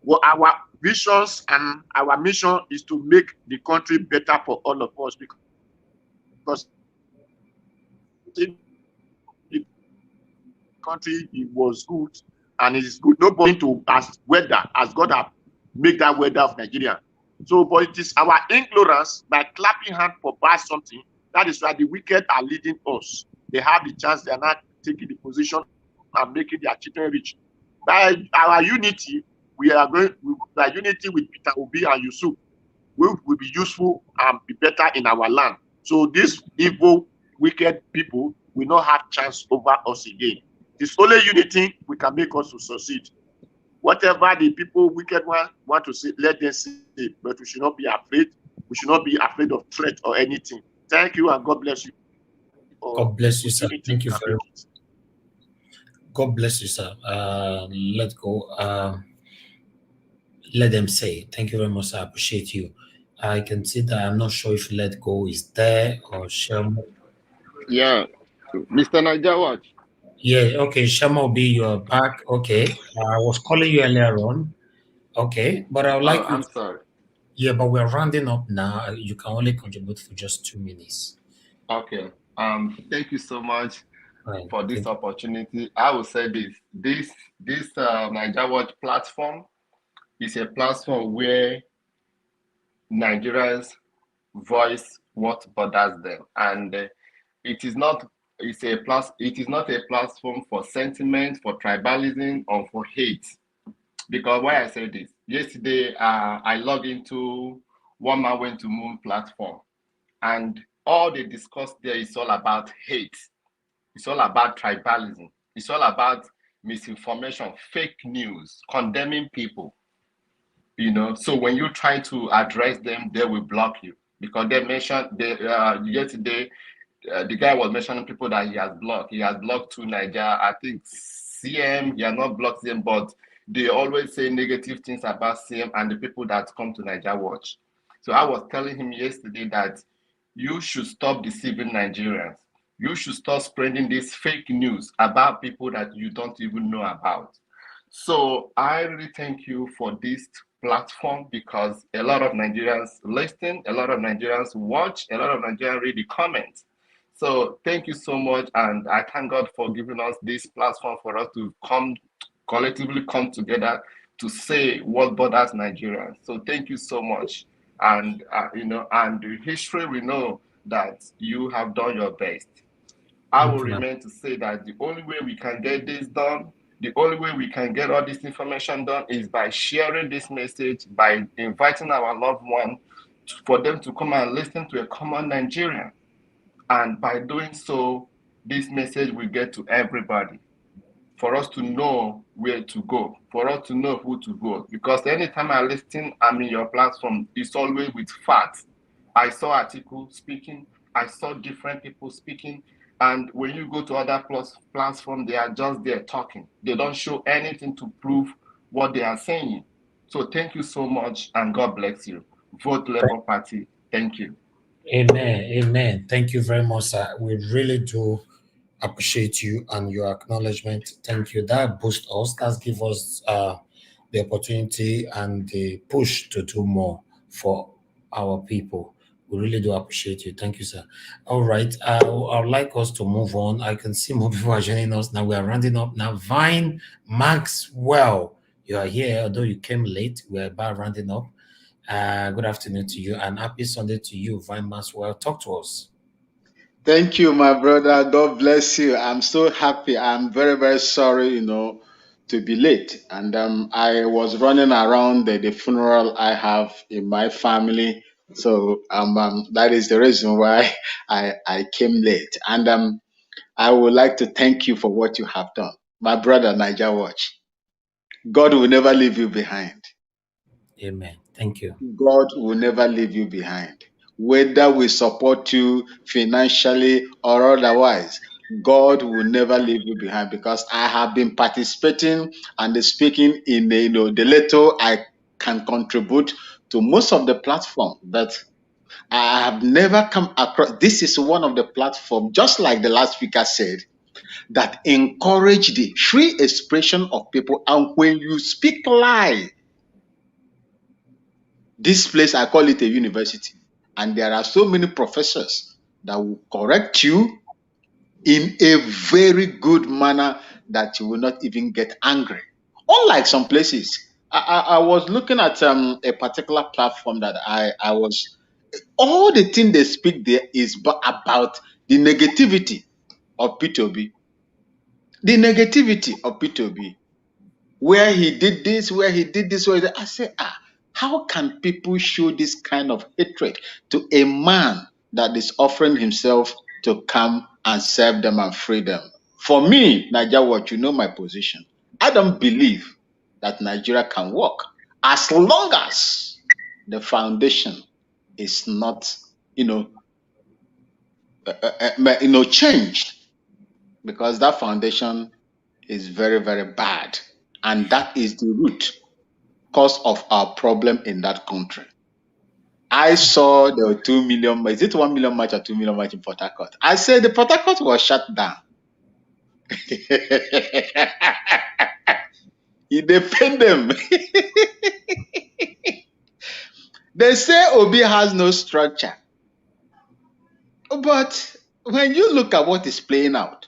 Well, our visions and our mission is to make the country better for all of us. Because if the country it was good and it is good, nobody to as weather as God have made that weather of Nigeria. So, but it is our ignorance by clapping hand for bad something. That is why the wicked are leading us. They have the chance, they are not taking the position and making their children rich. By our unity, we are going by unity with Peter Obi and Yusuf. We will be useful and be better in our land. So these evil, wicked people will not have chance over us again. It's only unity we can make us to succeed. Whatever the people wicked want to say, let them say, but we should not be afraid. We should not be afraid of threat or anything. Thank you and God bless you. God bless you, sir. Thank you very much. God bless you, sir. Let go. Let them say. Thank you very much, sir. I appreciate you. I can see that I'm not sure if Let Go is there or Sherman. Yeah, Mr. Niger Watch. Yeah, okay, Shama will be your back. Okay, I was calling you earlier on. Okay, but I would like I'm sorry. Yeah, but we're rounding up now. You can only contribute for just 2 minutes. Okay. Thank you so much for this opportunity. I will say this Niger Watch platform is a platform where Nigerians voice what bothers them, and it is not a platform for sentiment, for tribalism, or for hate. Because why I say this, yesterday I logged into One Man Went to Moon platform, and all they discussed there is all about hate. It's all about tribalism. It's all about misinformation, fake news, condemning people. So when you try to address them, they will block you because they mentioned yesterday. The guy was mentioning people that he has blocked. He has blocked to Niger. I think CM, he has not blocked them, but they always say negative things about CM and the people that come to Niger Watch. So I was telling him yesterday that you should stop deceiving Nigerians. You should stop spreading this fake news about people that you don't even know about. So I really thank you for this platform because a lot of Nigerians listen, a lot of Nigerians watch, a lot of Nigerians read the comments. So thank you so much, and I thank God for giving us this platform for us to collectively come together to say what bothers Nigerians. So thank you so much, and and the history we know that you have done your best. I will remain to say that the only way we can get this done, the only way we can get all this information done is by sharing this message, by inviting our loved one for them to come and listen to a common Nigerian. And by doing so, this message will get to everybody for us to know where to go, for us to know who to go. Because anytime I listen, I'm in your platform, it's always with facts. I saw articles speaking, I saw different people speaking, and when you go to other platforms, they are just there talking. They don't show anything to prove what they are saying. So thank you so much, and God bless you. Vote Labour Party. Thank you. Amen. Amen. Thank you very much, sir. We really do appreciate you and your acknowledgement. Thank you. That boosts us. That gives us the opportunity and the push to do more for our people. We really do appreciate you. Thank you, sir. All right. I would like us to move on. I can see more people are joining us now. We are rounding up now. Vine Maxwell, you are here. Although you came late, we're about rounding up. Good afternoon to you and happy Sunday to you, Vine Maxwell. Talk to us. Thank you, my brother. God bless you. I'm so happy. I'm very, very sorry, to be late. And I was running around the funeral I have in my family. So that is the reason why I came late. And I would like to thank you for what you have done. My brother, Niger Watch. God will never leave you behind. Amen. Thank you. God will never leave you behind. Whether we support you financially or otherwise, God will never leave you behind, because I have been participating and speaking in the little I can contribute to most of the platform, but I have never come across. This is one of the platforms, just like the last speaker said, that encourage the free expression of people. And when you speak lie, this place, I call it a university, and there are so many professors that will correct you in a very good manner that you will not even get angry. Unlike some places, I was looking at a particular platform that I was, all the thing they speak there is about the negativity of P2B. The negativity of P2B, where he did this, where he did this, where he did. I say, how can people show this kind of hatred to a man that is offering himself to come and serve them and free them? For me, Nigeria Watch, you know my position. I don't believe that Nigeria can work as long as the foundation is not, changed, because that foundation is very, very bad, and that is the root cause of our problem in that country. I saw the 2 million, is it 1 million march or 2 million march in Port Harcourt? I said the Port Harcourt was shut down. It depends them. They say Obi has no structure. But when you look at what is playing out,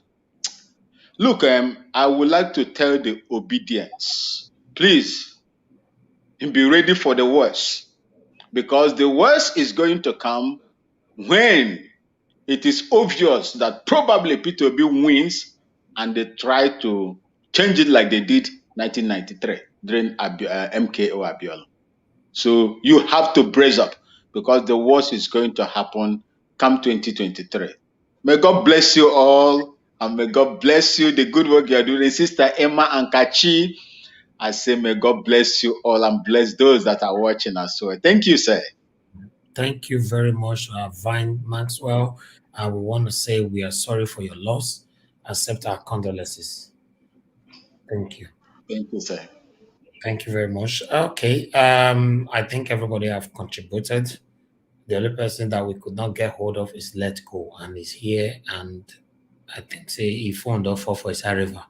look, I would like to tell the obedience, please be ready for the worst, because the worst is going to come when it is obvious that probably P2B wins and they try to change it like they did 1993 during MKO Abiola. So you have to brace up, because the worst is going to happen come 2023. May God bless you all, and may God bless you, the good work you are doing. Sister Emma and Kachi, I say may God bless you all and bless those that are watching us. So thank you, sir. Thank you very much, Vine Maxwell. I would want to say we are sorry for your loss. Accept our condolences. Thank you. Thank you, sir. Thank you very much. Okay. I think everybody have contributed. The only person that we could not get hold of is Let Go, and he's here, and I think he phoned off for his river.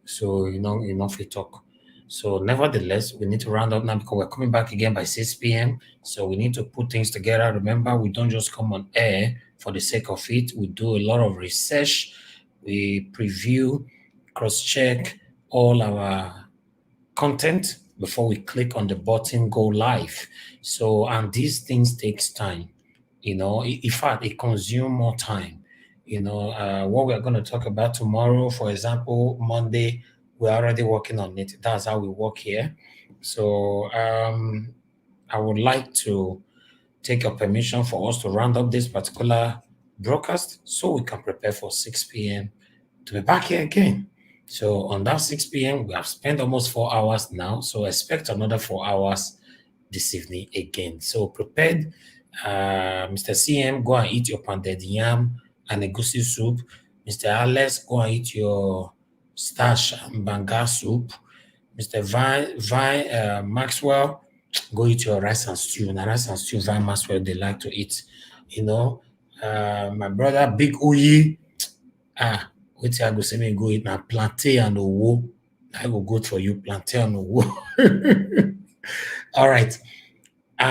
So enough we talk. So nevertheless, we need to round up now, because we're coming back again by 6 p.m. So we need to put things together. Remember, we don't just come on air for the sake of it. We do a lot of research. We preview, cross-check all our content before we click on the button, go live. So, and these things takes time. In fact, it consumes more time. What we're going to talk about tomorrow, for example, Monday, we're already working on it. That's how we work here. So I would like to take your permission for us to round up this particular broadcast so we can prepare for 6 p.m. to be back here again. So on that 6 p.m., we have spent almost 4 hours now. So expect another 4 hours this evening again. So prepared. Mr. CM, go and eat your pounded yam and egusi soup. Mr. Alex, go and eat your starch and banga soup. Mr. Vine Maxwell, go eat your rice and stew. Now rice and stew, Vine Maxwell, they like to eat. My brother, Big Uyi, wait I go say me go eat now plantain and owo. I will go for you, plantain and owo. All right.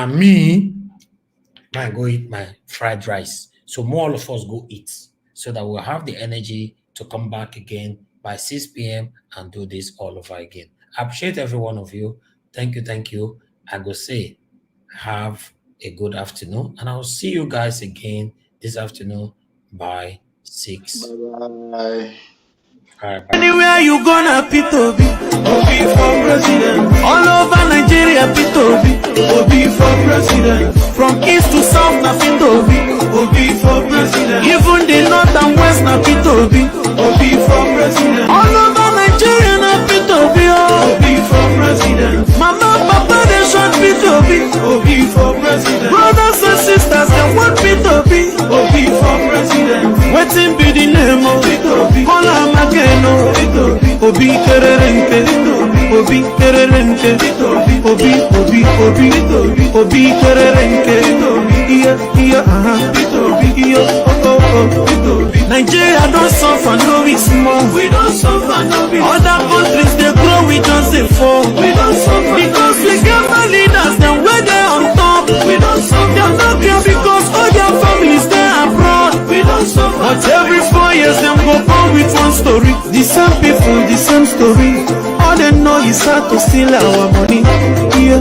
Me, I go eat my fried rice. So more of us go eat, so that we'll have the energy to come back again by 6 p.m. and do this all over again. I appreciate every one of you. Thank you. I go say, have a good afternoon, and I'll see you guys again this afternoon by 6. Bye-bye. Anywhere you gonna P2B, Obi for president. All over Nigeria, P2B, Obi for president. From east to south, na P2B, Obi for president. Even the north and west, na P2B, Obi for president. All over Nigeria, na P2B, Obi for president. Mama, papa, they shot P2B, Obi for president. Brothers and sisters, they want P2B, Obi for president. Waiting be the name of P2B. Obi kererenke, Obi kererenke, Obi Obi kererenke, Nigeria don't suffer, no we small. We don't suffer, no we small. Other countries they grow, we just they fall. We don't suffer because we get my leaders, then we're there on top. We don't suffer. They're not here because all their families they abroad. We don't suffer. But every 4 years them go on with one story. The same people, the same story. All they know is how to steal our money. Yeah.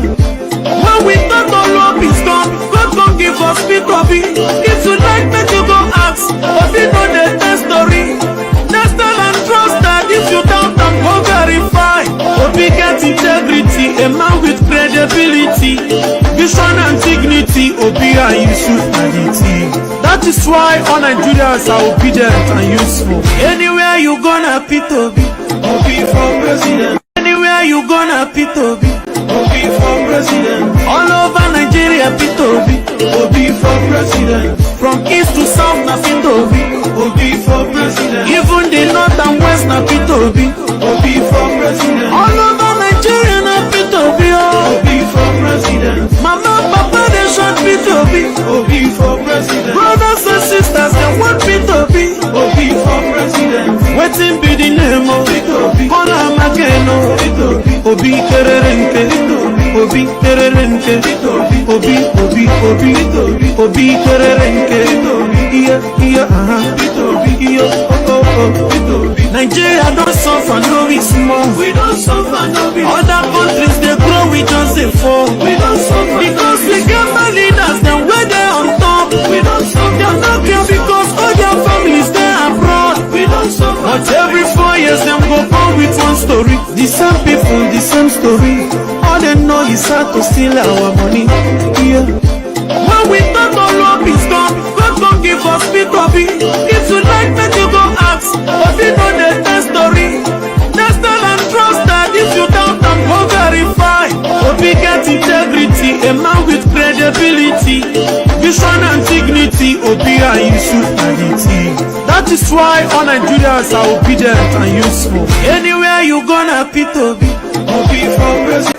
When we thought all love is gone, God gon' give us P2B. If you like, make you go ask. But we know the test story. Just tell and trust that if you doubt them, go verify. Obi get integrity, a man with credibility, vision and dignity. Obi and Yusuf quality. That is why all Nigerians are obedient and useful. Anywhere you gonna P2B, Obi for president. Anywhere you gonna P2B, Obi for president. All over Nigeria P2B, Obi for president. From east to south na P2B, Obi for president. Even the north and west na P2B, Obi for president. All over Nigeria na P2B, Obi for president. Mama, papa they shot P2B, Obi for president. Brothers and sisters they want P2B, Obi for president. Waiting be the name of P2B, Kola Makeno, Obi kererenke, Obi kererenke, Obi kererenke. Nigeria don't suffer, no we small. We don't suffer, no we small. Other countries they grow, we just they fall. We don't suffer because we get my leaders, then we're there on top. We don't suffer. They're not here because all their families they abroad. We don't suffer. But every 4 years them go on with one story. The same people, the same story. All they know is how to steal our money. Yeah. When we thought all love is gone, God gon' give us P2B. If you like, make you go ask. But we know the test story. Just tell and trust that if you doubt them, go verify. Obi get integrity, a man with credibility, vision and dignity. Obi and Yusuf quality. That is why all Nigerians are obedient and useful. Anywhere you gonna P2B, Obi for president.